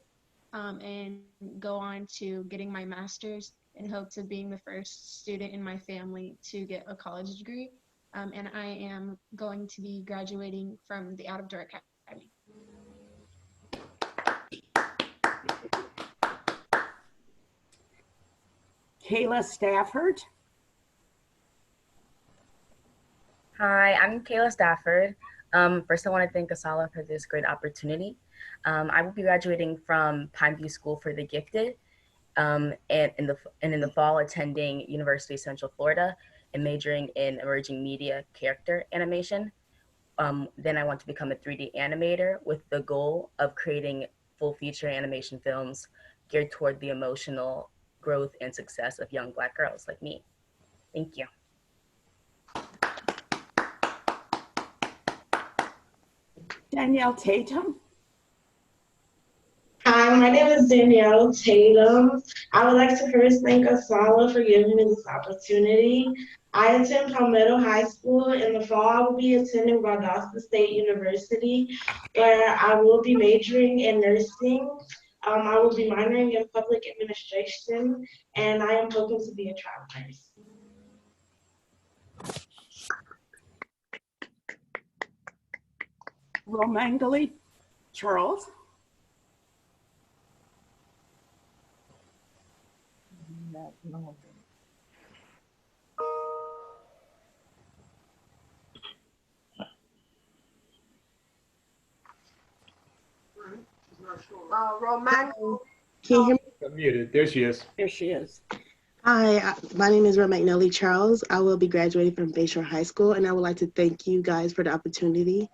and go on to getting my master's in hopes of being the first student in my family to get a college degree. And I am going to be graduating from the Out of Door Academy. Kayla Stafford. Hi, I'm Kayla Stafford. First, I want to thank ASALH for this great opportunity. I will be graduating from Pineview School for the Gifted, and in the fall attending University of Central Florida and majoring in emerging media character animation. Then I want to become a 3D animator with the goal of creating full feature animation films geared toward the emotional growth and success of young Black girls like me. Thank you. Danielle Tatum. Hi, my name is Danielle Tatum. I would like to first thank ASALH for giving me this opportunity. I attend Palmetto High School. In the fall, I will be attending Valdosta State University, where I will be majoring in nursing. I will be minoring in public administration, and I am hoping to be a travel nurse. Romangali Charles. Roman. Can you hear me? I'm muted. There she is. There she is. Hi, my name is Romagnoli Charles. I will be graduating from Bayshore High School, and I would like to thank you guys for the opportunity.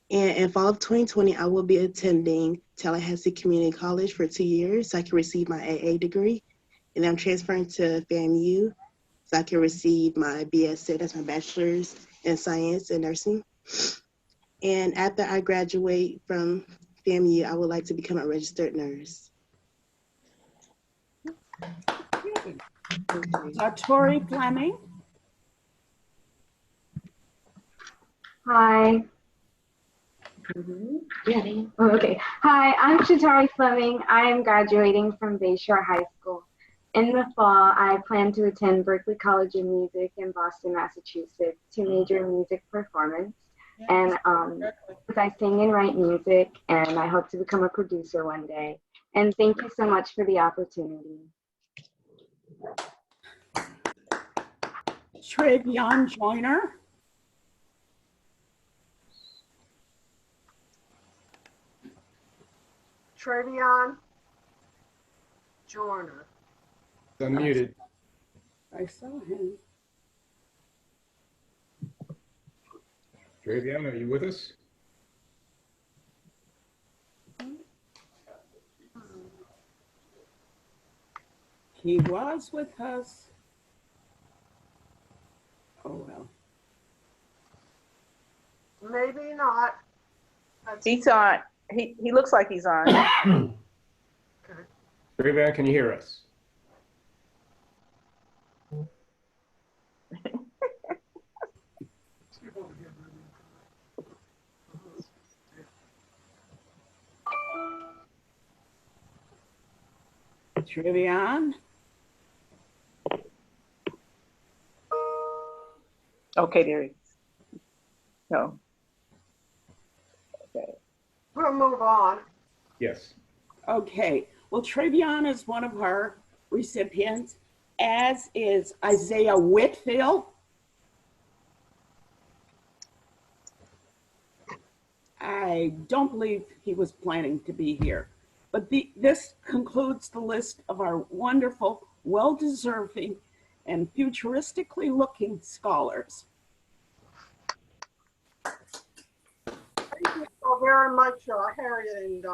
And in fall of 2020, I will be attending Tallahassee Community College for 2 years so I can receive my AA degree. And I'm transferring to FAMU so I can receive my BSc, that's my bachelor's in science and nursing. And after I graduate from FAMU, I would like to become a registered nurse. Tori Fleming. Hi. Oh, okay. Hi, I'm Shatari Fleming. I am graduating from Bayshore High School. In the fall, I plan to attend Berklee College of Music in Boston, Massachusetts to major in music performance. And I sing and write music, and I hope to become a producer one day. And thank you so much for the opportunity. Trevion Joyner. Trevion. Joyner. It's unmuted. I saw him. Travion, are you with us? He was with us. Oh, well. Maybe not. He's on. He looks like he's on. Travion, can you hear us? Travion? Okay, there he is. No. Okay. We'll move on. Yes. Okay. Well, Travion is one of our recipients, as is Isaiah Whitfield. I don't believe he was planning to be here. But this concludes the list of our wonderful, well-deserving, and futuristically looking scholars. Thank you so very much, Harriet and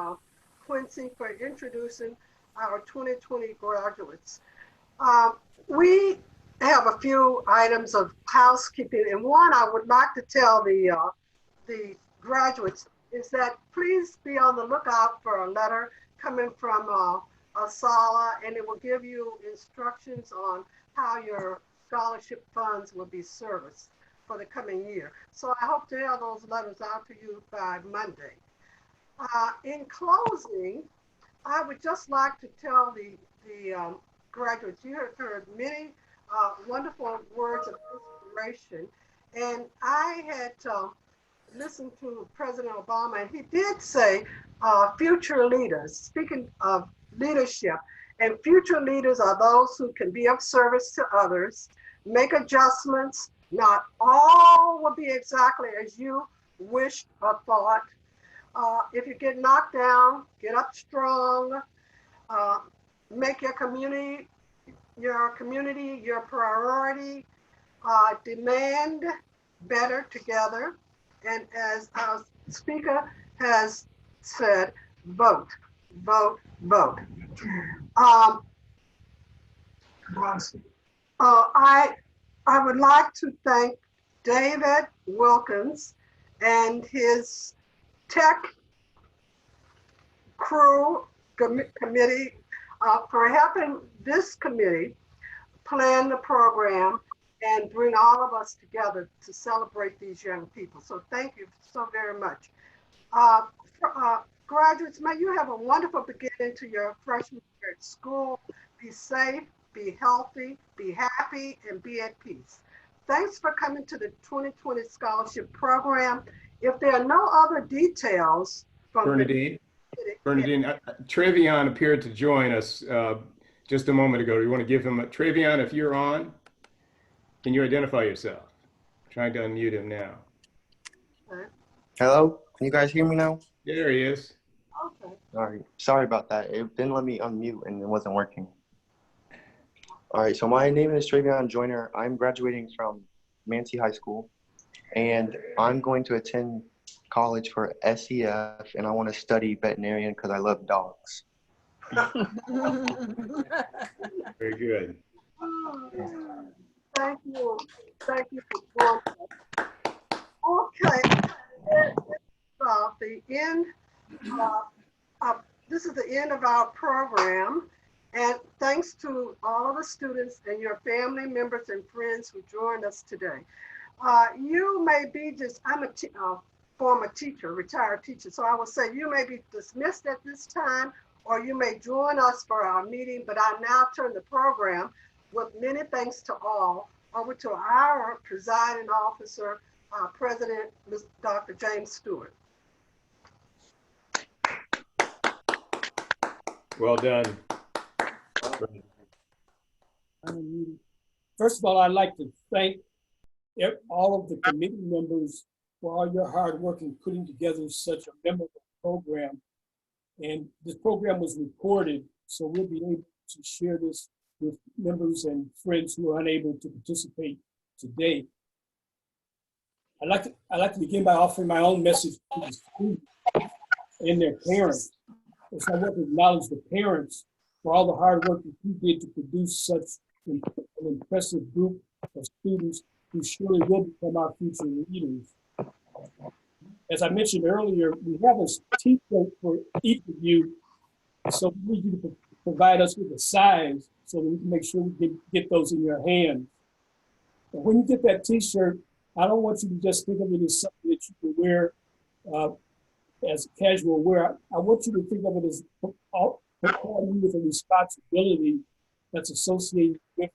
Quincy, for introducing our 2020 graduates. We have a few items of housekeeping, and one I would like to tell the graduates is that please be on the lookout for a letter coming from ASALH, and it will give you instructions on how your scholarship funds will be serviced for the coming year. So I hope to have those letters out to you by Monday. In closing, I would just like to tell the graduates, you have heard many wonderful words of inspiration, and I had listened to President Obama, and he did say future leaders, speaking of leadership, and future leaders are those who can be of service to others, make adjustments. Not all will be exactly as you wished or thought. If you get knocked down, get up strong, make your community your priority, demand better together. And as our speaker has said, vote, vote, vote. I would like to thank David Wilkins and his tech crew committee for helping this committee plan the program and bring all of us together to celebrate these young people. So thank you so very much. Graduates, may you have a wonderful beginning to your freshman year at school. Be safe, be healthy, be happy, and be at peace. Thanks for coming to the 2020 Scholarship Program. If there are no other details from Bernadine, Travion appeared to join us just a moment ago. Do you want to give him a Travion? If you're on, can you identify yourself? I'm trying to unmute him now. Hello, can you guys hear me now? There he is. Okay. All right, sorry about that. It didn't let me unmute and it wasn't working. All right, so my name is Travion Joyner. I'm graduating from Manti High School, and I'm going to attend college for SEF, and I want to study veterinarian because I love dogs. Very good. Thank you. Thank you for joining us. Okay. The end. This is the end of our program. And thanks to all of the students and your family members and friends who joined us today. You may be I'm a former teacher, retired teacher, so I will say you may be dismissed at this time, or you may join us for our meeting, but I now turn the program, with many thanks to all, over to our presiding officer, President Dr. James Stewart. Well done. First of all, I'd like to thank all of the committee members for all your hard work in putting together such a memorable program. And this program was recorded, so we'll be able to share this with members and friends who are unable to participate today. I'd like to begin by offering my own message to the students and their parents. So I want to acknowledge the parents for all the hard work that you did to produce such an impressive group of students who surely will become our future leaders. As I mentioned earlier, we have a t-shirt for each of you, so we need you to provide us with a size so that we can make sure we get those in your hands. And when you get that t-shirt, I don't want you to just think of it as something that you can wear as casual wear. I want you to think of it as providing you with a responsibility that's associated with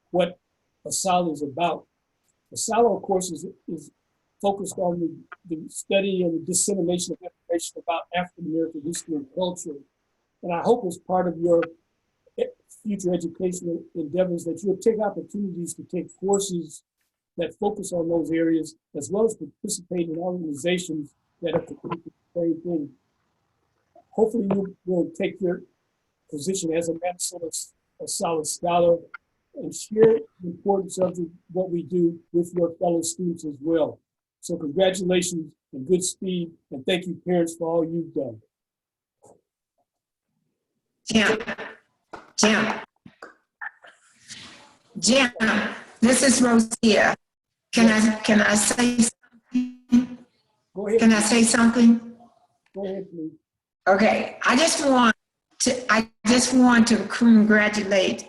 what ASALH is about. ASALH, of course, is focused on the study and the dissemination of information about African American history and culture. And I hope as part of your future educational endeavors that you'll take opportunities to take courses that focus on those areas, as well as participate in organizations that are committed to the same thing. Hopefully you will take your position as a Manasota ASALH scholar and share the importance of what we do with your fellow students as well. So congratulations and good speed, and thank you parents for all you've done. Jim, this is Rosia. Can I say something? Go ahead. Can I say something? Go ahead, please. Okay, I just want to congratulate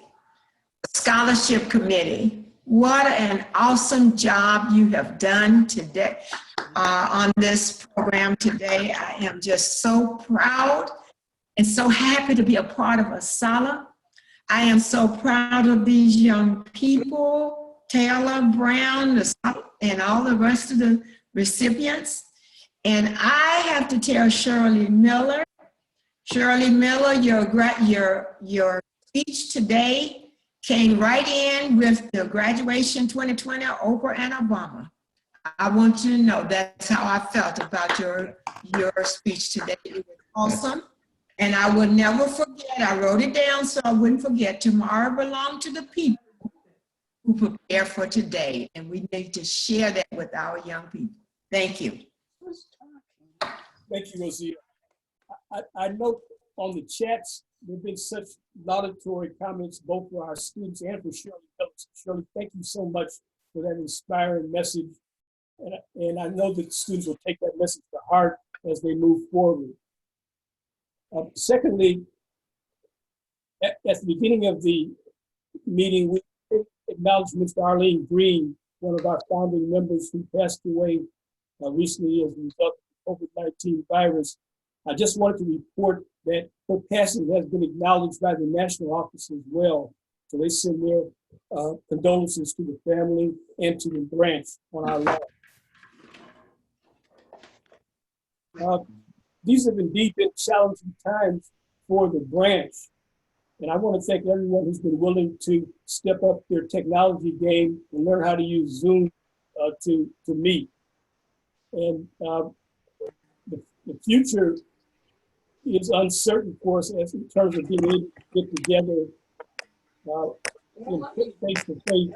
the scholarship committee. What an awesome job you have done today on this program today. I am just so proud and so happy to be a part of ASALH. I am so proud of these young people, Taylor, Brown, and all the rest of the recipients. And I have to tell Shirley Miller, your speech today came right in with the graduation 2020 of Oprah and Obama. I want you to know that's how I felt about your speech today. It was awesome. And I will never forget, I wrote it down so I wouldn't forget, tomorrow belongs to the people who prepare for today. And we need to share that with our young people. Thank you. Thank you, Rosia. I note on the chats, there have been such laudatory comments, both for our students and for Shirley. Shirley, thank you so much for that inspiring message. And I know that students will take that message to heart as they move forward. Secondly, at the beginning of the meeting, we acknowledged Mr. Arlene Green, one of our founding members who passed away recently as a result of the COVID-19 virus. I just wanted to report that her passing has been acknowledged by the national office as well. So they send their condolences to the family and to the branch on our land. These have indeed been challenging times for the branch. And I want to thank everyone who's been willing to step up their technology game and learn how to use Zoom to meet. And the future is uncertain for us as in terms of being able to get together face to face.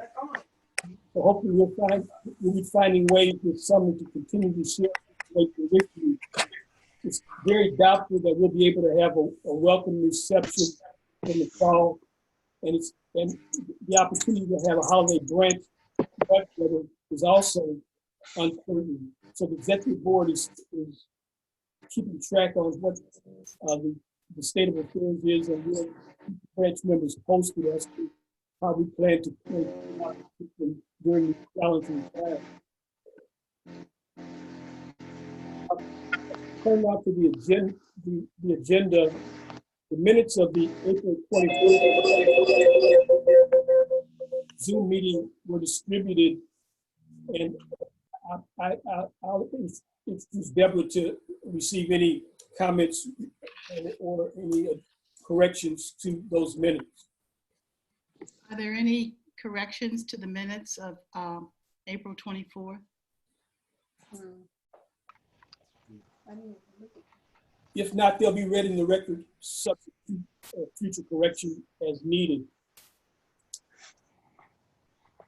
So hopefully we'll be finding ways this summer to continue to share information with you. It's very doubtful that we'll be able to have a welcome reception in the fall, and the opportunity to have a holiday branch is also uncertain. So the executive board is keeping track on what the state of affairs is, and we'll branch members posted as to how we plan to play during the challenging time. Turn out to the agenda, the minutes of the April 24th Zoom meeting were distributed, and I'll introduce Deborah to receive any comments or any corrections to those minutes. Are there any corrections to the minutes of April 24th? If not, they'll be read in the record subject future correction as needed.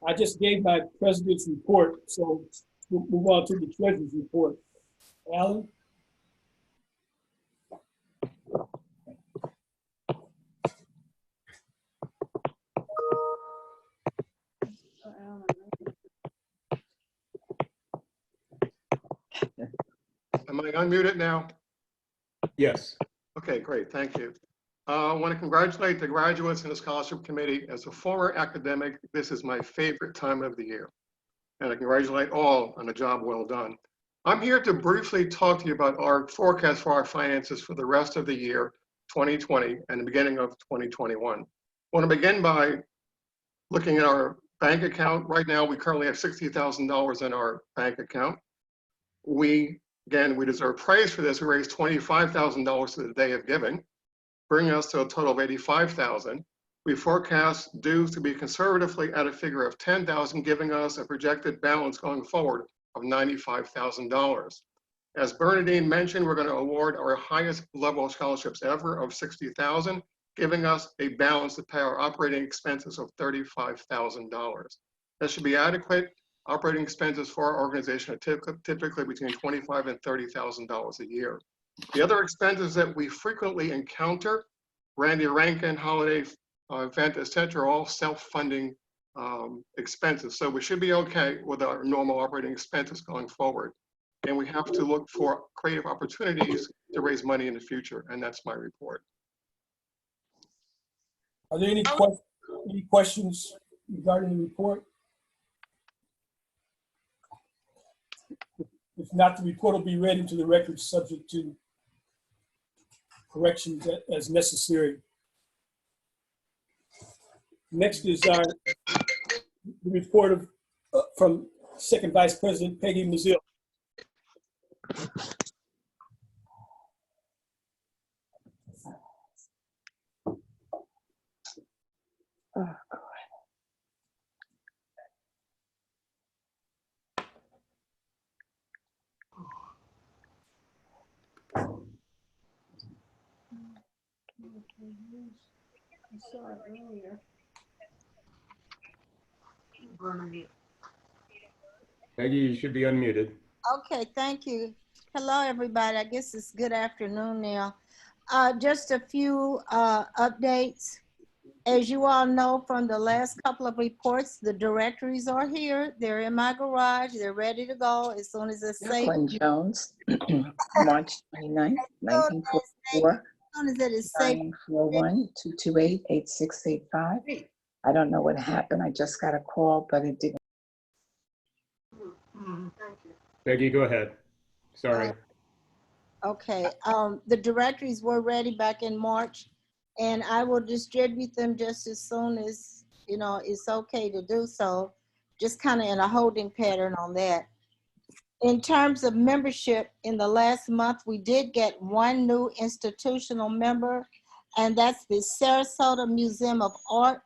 I just gave my president's report, so we'll move on to the treasurer's report. Alan? Am I unmuted now? Yes. Okay, great, thank you. I want to congratulate the graduates in the scholarship committee. As a former academic, this is my favorite time of the year. And I congratulate all on a job well done. I'm here to briefly talk to you about our forecast for our finances for the rest of the year 2020 and the beginning of 2021. I want to begin by looking at our bank account. Right now, we currently have $60,000 in our bank account. Again, we deserve praise for this. We raised $25,000 to the day of giving, bringing us to a total of $85,000. We forecast dues to be conservatively at a figure of $10,000, giving us a projected balance going forward of $95,000. As Bernadine mentioned, we're going to award our highest level of scholarships ever of $60,000, giving us a balance to pay our operating expenses of $35,000. That should be adequate. Operating expenses for our organization are typically between $25,000 and $30,000 a year. The other expenses that we frequently encounter, Randy Rankin, holiday event, et cetera, are all self-funding expenses. So we should be okay with our normal operating expenses going forward. And we have to look for creative opportunities to raise money in the future. And that's my report. Are there any questions regarding the report? If not, the report will be read into the record subject to corrections as necessary. Next is the report of from Second Vice President Peggy Mazzil. I saw it earlier. Peggy, you should be unmuted. Okay, thank you. Hello, everybody. I guess it's good afternoon now. Just a few updates. As you all know from the last couple of reports, the directories are here. They're in my garage. They're ready to go as soon as it's safe. Jacqueline Jones, March 29th, 1944. As soon as it is safe. 941-228-8685. I don't know what happened. I just got a call, but it didn't. Peggy, go ahead. Sorry. Okay, the directories were ready back in March, and I will distribute them just as soon as, you know, it's okay to do so, just kind of in a holding pattern on that. In terms of membership, in the last month, we did get one new institutional member, and that's the Sarasota Museum of Art,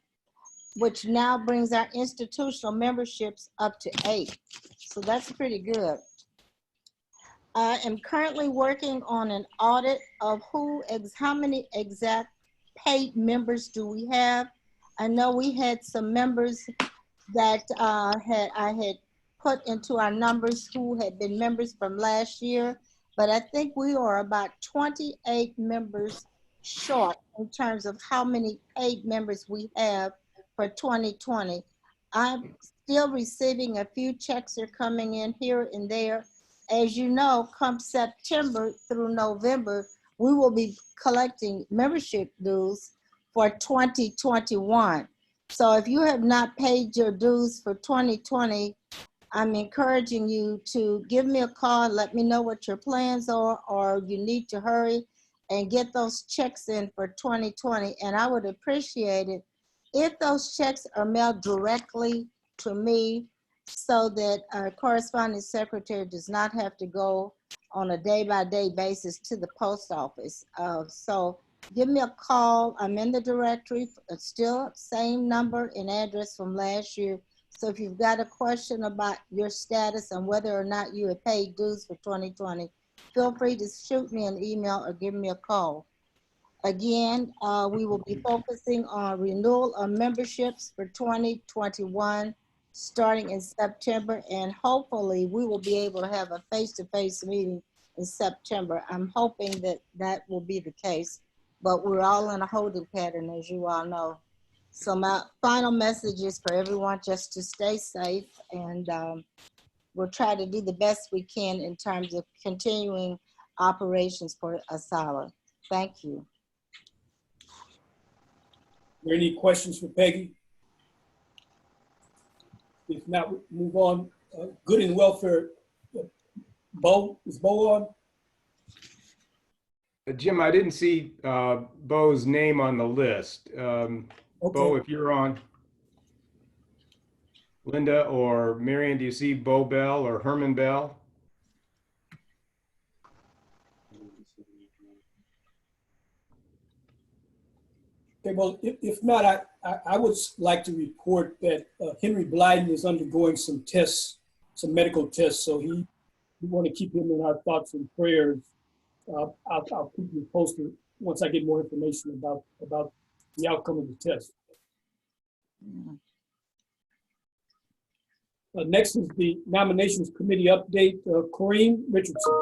which now brings our institutional memberships up to 8. So that's pretty good. I am currently working on an audit of how many exact paid members do we have. I know we had some members that I had put into our numbers who had been members from last year, but I think we are about 28 members short in terms of how many paid members we have for 2020. I'm still receiving a few checks are coming in here and there. As you know, come September through November, we will be collecting membership dues for 2021. So if you have not paid your dues for 2020, I'm encouraging you to give me a call, let me know what your plans are, or you need to hurry and get those checks in for 2020. And I would appreciate it if those checks are mailed directly to me, so that our corresponding secretary does not have to go on a day-by-day basis to the post office. So give me a call. I'm in the directory, still same number and address from last year. So if you've got a question about your status and whether or not you have paid dues for 2020, feel free to shoot me an email or give me a call. Again, we will be focusing on renewal of memberships for 2021, starting in September, and hopefully we will be able to have a face-to-face meeting in September. I'm hoping that that will be the case, but we're all in a holding pattern, as you all know. So my final message is for everyone just to stay safe, and we'll try to do the best we can in terms of continuing operations for ASALH. Thank you. Are there any questions for Peggy? If not, we'll move on. Good and welfare. Bo, is Bo on? Jim, I didn't see Bo's name on the list. Bo, if you're on. Linda or Marion, do you see Bo Bell or Herman Bell? Okay, well, if not, I would like to report that Henry Blyden is undergoing some tests, some medical tests, so we want to keep him in our thoughts and prayers. I'll keep you posted once I get more information about the outcome of the test. Next is the nominations committee update. Corrine Richardson.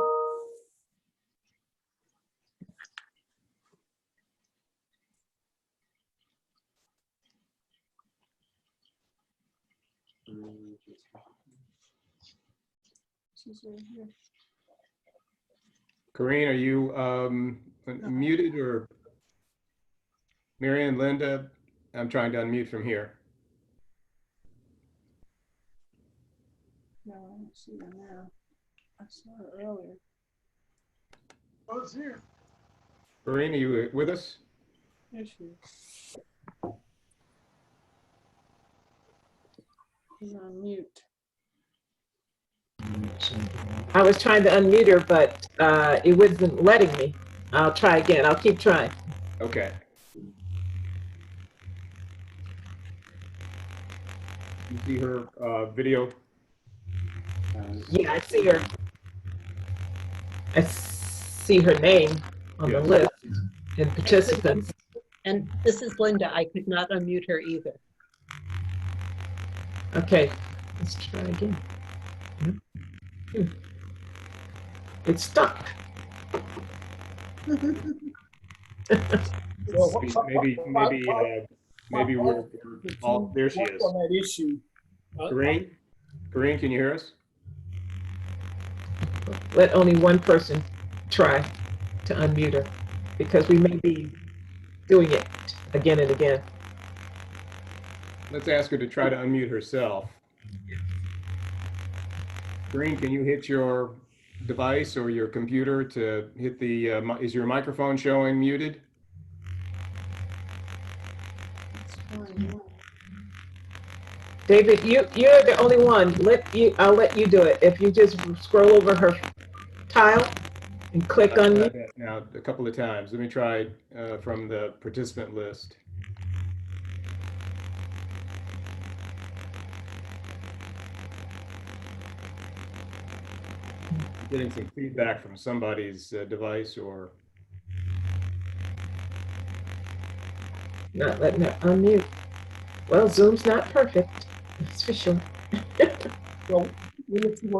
Corrine, are you muted, or Marion, Linda? I'm trying to unmute from here. No, I don't see her now. I saw her earlier. Oh, it's here. Corrine, are you with us? There she is. She's on mute. I was trying to unmute her, but it wasn't letting me. I'll try again. I'll keep trying. Okay. You see her video? Yeah, I see her. I see her name on the list and participants. And this is Linda. I could not unmute her either. Okay, let's try again. It's stuck. Maybe we're all there. She is. On that issue. Corrine, can you hear us? Let only one person try to unmute her, because we may be doing it again and again. Let's ask her to try to unmute herself. Corrine, can you hit your device or your computer to hit the, is your microphone showing muted? David, you're the only one. I'll let you do it. If you just scroll over her tile and click on mute. Now a couple of times. Let me try from the participant list. Getting some feedback from somebody's device or not letting her unmute. Well, Zoom's not perfect, that's for sure. So we'll let you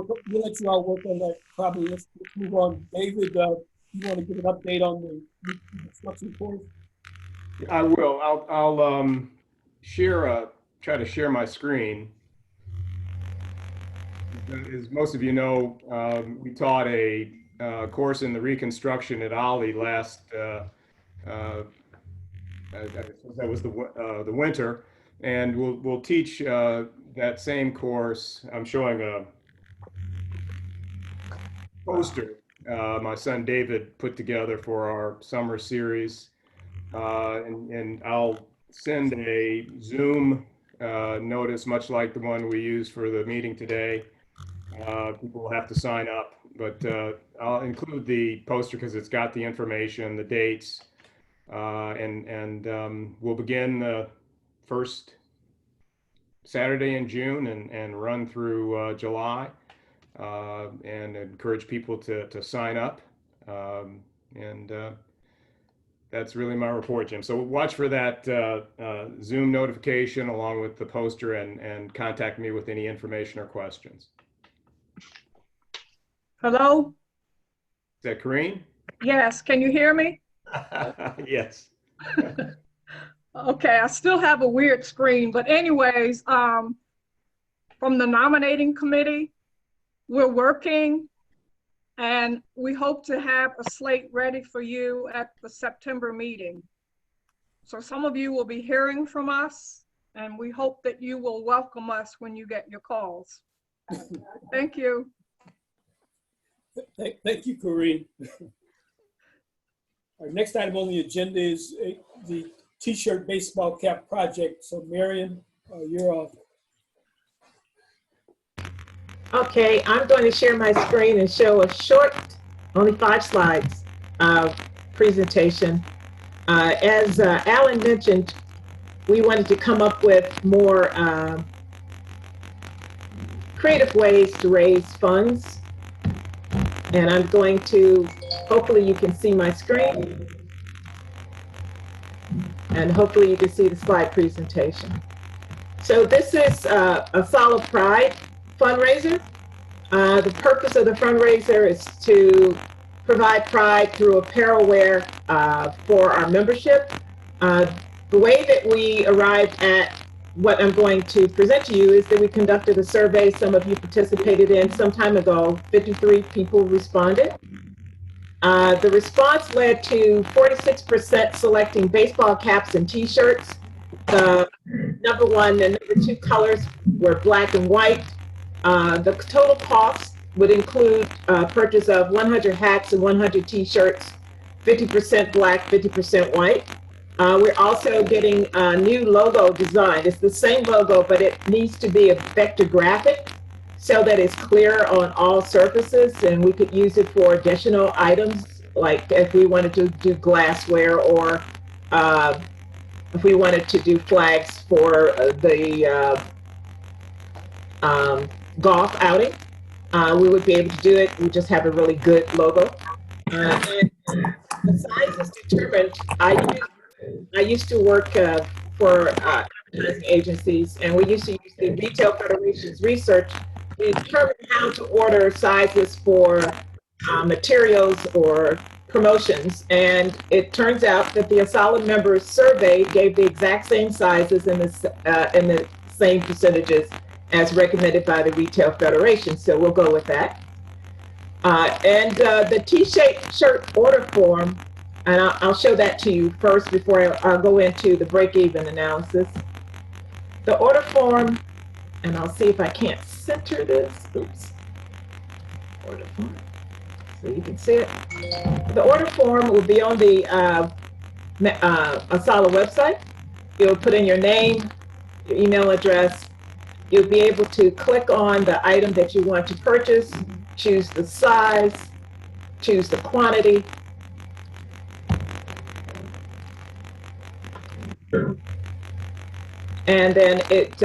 all work on that. Probably let's move on. David, you want to give an update on the instruction course? I will. I'll share try to share my screen. As most of you know, we taught a course in the reconstruction at ASALH last. That was the winter, and we'll teach that same course. I'm showing a poster my son David put together for our summer series, and I'll send a Zoom notice, much like the one we used for the meeting today. People will have to sign up, but I'll include the poster because it's got the information, the dates, and we'll begin the first Saturday in June and run through July, and encourage people to sign up. And that's really my report, Jim. So watch for that Zoom notification along with the poster, and contact me with any information or questions. Hello? Is that Corrine? Yes, can you hear me? Yes. Okay, I still have a weird screen, but anyways, from the nominating committee, we're working and we hope to have a slate ready for you at the September meeting. So some of you will be hearing from us, and we hope that you will welcome us when you get your calls. Thank you. Thank you, Corrine. Our next item on the agenda is the T-shirt baseball cap project. So Marion, you're up. Okay, I'm going to share my screen and show a short, only 5 slides, presentation. As Alan mentioned, we wanted to come up with more creative ways to raise funds. And I'm going to, hopefully you can see my screen. And hopefully you can see the slide presentation. So this is a ASALH Pride fundraiser. The purpose of the fundraiser is to provide pride through apparel wear for our membership. The way that we arrived at what I'm going to present to you is that we conducted a survey some of you participated in some time ago. 53 people responded. The response led to 46% selecting baseball caps and t-shirts. The number 1 and number 2 colors were black and white. The total cost would include purchase of 100 hats and 100 t-shirts, 50% black, 50% white. We're also getting a new logo design. It's the same logo, but it needs to be a vector graphic so that it's clear on all surfaces, and we could use it for additional items, like if we wanted to do glassware, or if we wanted to do flags for the golf outing. We would be able to do it. We just have a really good logo. And the size is determined. I used to work for advertising agencies, and we used to use the Retail Federation's research to determine how to order sizes for materials or promotions. And it turns out that the ASALH members surveyed gave the exact same sizes and the same percentages as recommended by the Retail Federation. So we'll go with that. And the T-shirt order form, and I'll show that to you first before I'll go into the break-even analysis. The order form, and I'll see if I can't center this. Oops. Order form, so you can see it. The order form will be on the ASALH website. You'll put in your name, your email address. You'll be able to click on the item that you want to purchase, choose the size, choose the quantity. And then it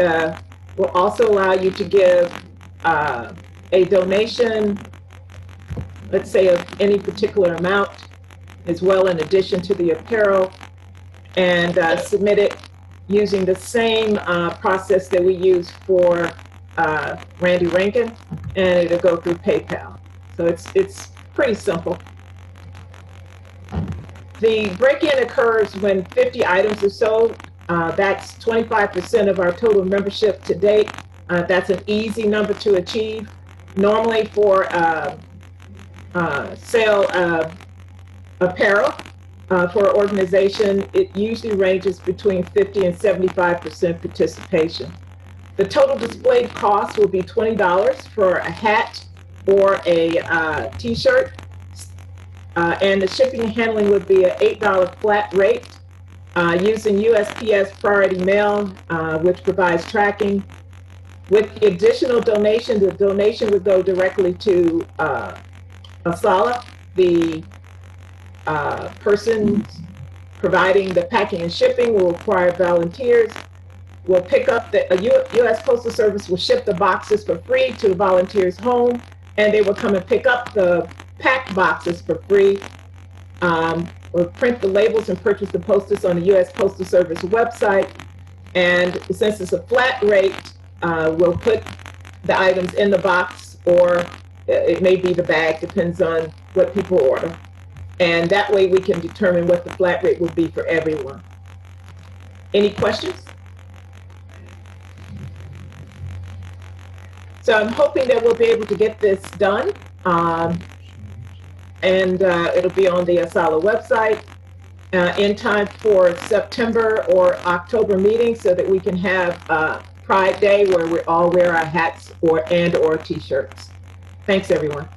will also allow you to give a donation, let's say of any particular amount, as well in addition to the apparel, and submit it using the same process that we use for Randy Rankin, and it'll go through PayPal. So it's pretty simple. The break-in occurs when 50 items are sold. That's 25% of our total membership to date. That's an easy number to achieve. Normally for sale of apparel for an organization, it usually ranges between 50 and 75% participation. The total displayed cost will be $20 for a hat or a t-shirt. And the shipping and handling would be an $8 flat rate using USPS Priority Mail, which provides tracking. With the additional donation, the donation would go directly to ASALH. The person providing the packing and shipping will require volunteers. We'll pick up the U.S. Postal Service will ship the boxes for free to the volunteers' home, and they will come and pick up the packed boxes for free. or print the labels and purchase the postage on the U.S. Postal Service website. And since it's a flat rate, we'll put the items in the box, or it may be the bag, depends on what people order. And that way we can determine what the flat rate would be for everyone. Any questions? So I'm hoping that we'll be able to get this done. And it'll be on the ASALH website in time for September or October meeting, so that we can have Pride Day where we all wear our hats or t-shirts. Thanks, everyone.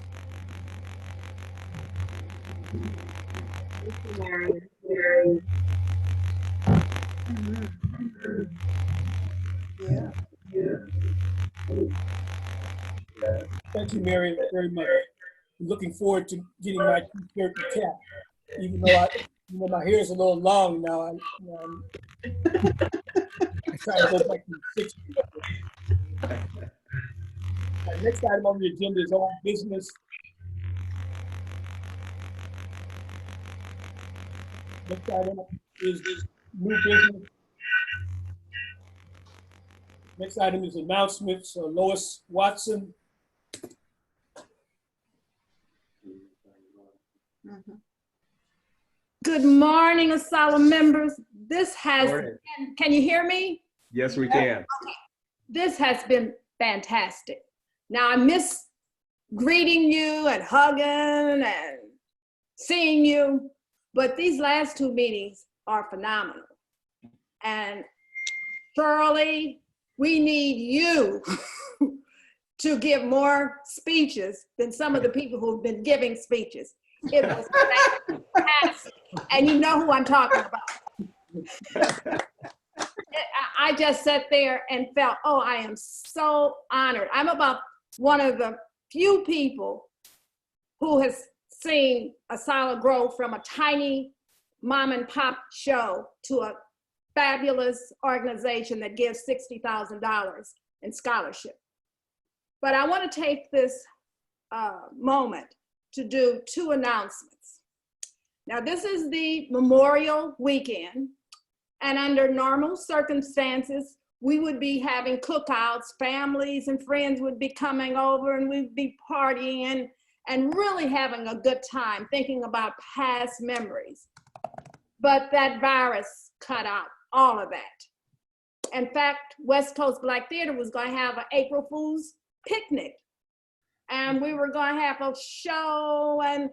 Thank you, Mary. Yeah. Thank you, Mary, very much. I'm looking forward to getting my t-shirt and cap, even though my hair is a little long now. I'm trying to go back to the 60s. Next item on the agenda is old business. Next item is new business. Next item is announcements. Lois Watson. Good morning, ASALH members. This has been, can you hear me? Yes, we can. Okay. This has been fantastic. Now, I miss greeting you and hugging and seeing you, but these last two meetings are phenomenal. And Shirley, we need you to give more speeches than some of the people who've been giving speeches. It was fantastic. And you know who I'm talking about. I just sat there and felt, oh, I am so honored. I'm about one of the few people who has seen ASALH grow from a tiny mom and pop show to a fabulous organization that gives $60,000 in scholarship. But I want to take this moment to do two announcements. Now, this is the Memorial Weekend, and under normal circumstances, we would be having cookouts, families and friends would be coming over, and we'd be partying and really having a good time, thinking about past memories. But that virus cut out all of that. In fact, West Coast Black Theater was going to have an April Fool's picnic. And we were going to have a show and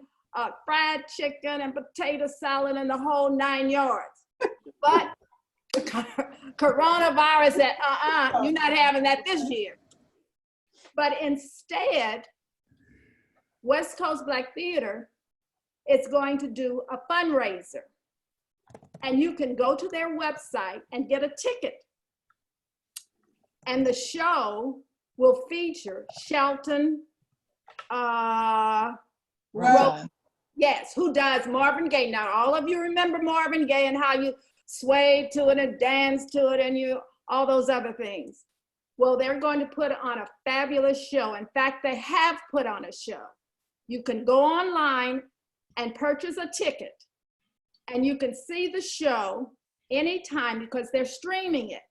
fried chicken and potato salad and the whole 9 yards. But coronavirus said, you're not having that this year. But instead, West Coast Black Theater is going to do a fundraiser. And you can go to their website and get a ticket. And the show will feature Shelton, yes, who does Marvin Gaye. Now, all of you remember Marvin Gaye and how you swayed to it and danced to it and all those other things. Well, they're going to put on a fabulous show. In fact, they have put on a show. You can go online and purchase a ticket, and you can see the show anytime because they're streaming it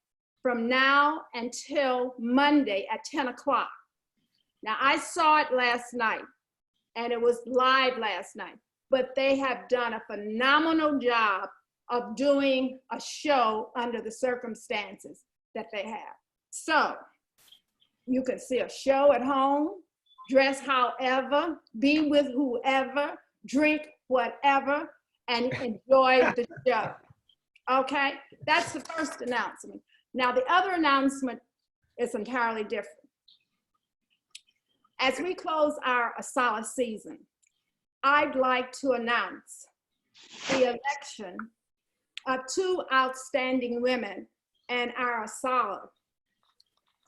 from now until Monday at 10 o'clock. Now, I saw it last night, and it was live last night, but they have done a phenomenal job of doing a show under the circumstances that they have. So you can see a show at home, dress however, be with whoever, drink whatever, and enjoy the show. Okay, that's the first announcement. Now the other announcement is entirely different. As we close our ASALH season, I'd like to announce the election of two outstanding women in our ASALH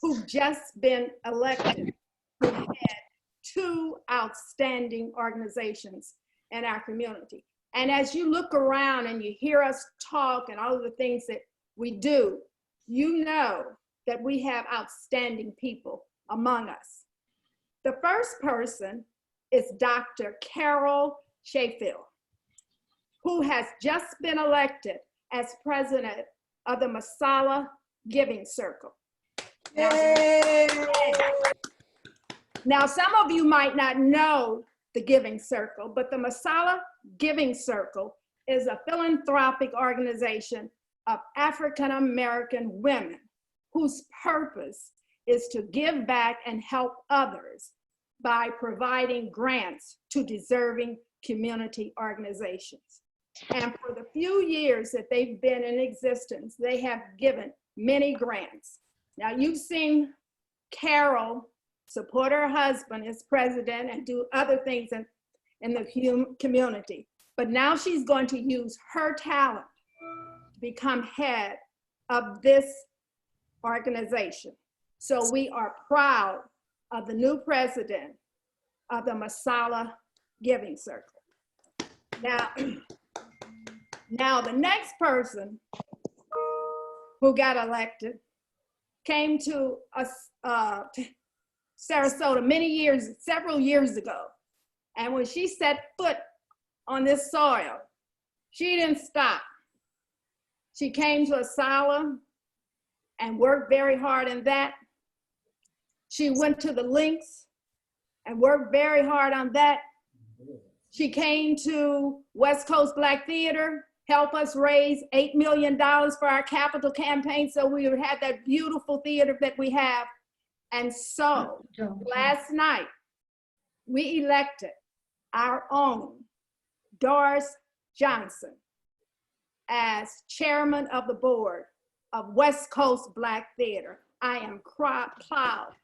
who've just been elected, who had two outstanding organizations in our community. And as you look around and you hear us talk and all of the things that we do, you know that we have outstanding people among us. The first person is Dr. Carol Sheffield. who has just been elected as president of the Masala Giving Circle. Now, some of you might not know the Giving Circle, but the Masala Giving Circle is a philanthropic organization of African American women whose purpose is to give back and help others by providing grants to deserving community organizations. And for the few years that they've been in existence, they have given many grants. Now, you've seen Carol support her husband as president and do other things in the community. But now she's going to use her talent to become head of this organization. So we are proud of the new president of the Masala Giving Circle. Now the next person who got elected came to us, Sarasota several years ago. And when she set foot on this soil, she didn't stop. She came to ASALH and worked very hard in that. She went to the links and worked very hard on that. She came to West Coast Black Theater, helped us raise $8 million for our capital campaign so we would have that beautiful theater that we have. And so last night, we elected our own Doris Johnson as chairman of the board of West Coast Black Theater. I am proud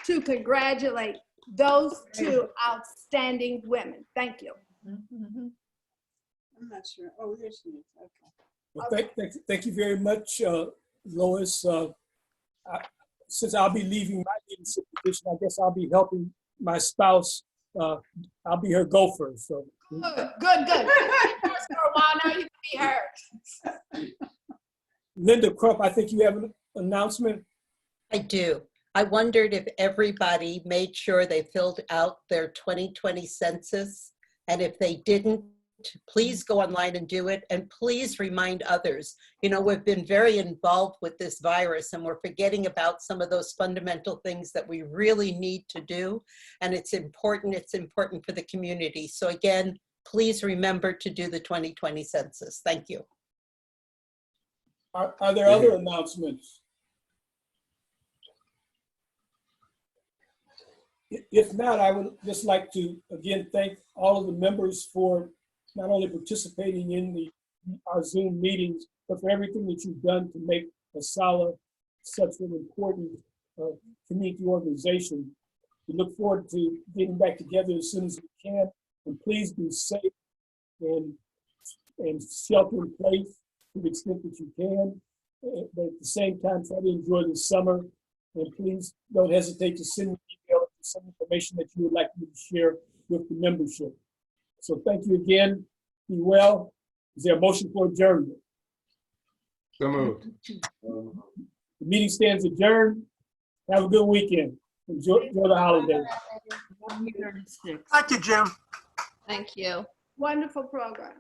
to congratulate those two outstanding women. Thank you. I'm not sure. Oh, there she is. Okay. Well, thank you very much, Lois. Since I'll be leaving my leadership position, I guess I'll be helping my spouse. I'll be her gopher. So Good. For a while now, you can be heard. Linda Krupp, I think you have an announcement. I do. I wondered if everybody made sure they filled out their 2020 census, and if they didn't, please go online and do it, and please remind others. You know, we've been very involved with this virus and we're forgetting about some of those fundamental things that we really need to do, and it's important for the community. So again, please remember to do the 2020 census. Thank you. Are there other announcements? If not, I would just like to again thank all of the members for not only participating in our Zoom meetings, but for everything that you've done to make ASALH such an important community organization. We look forward to getting back together as soon as we can, and please be safe and shelter in place to the extent that you can. But at the same time, try to enjoy the summer, and please don't hesitate to send me an email with some information that you would like me to share with the membership. So thank you again. Be well. Is there a motion for adjournment? So moved. The meeting stands adjourned. Have a good weekend. Enjoy the holidays. Thank you, Jim. Thank you. Wonderful program.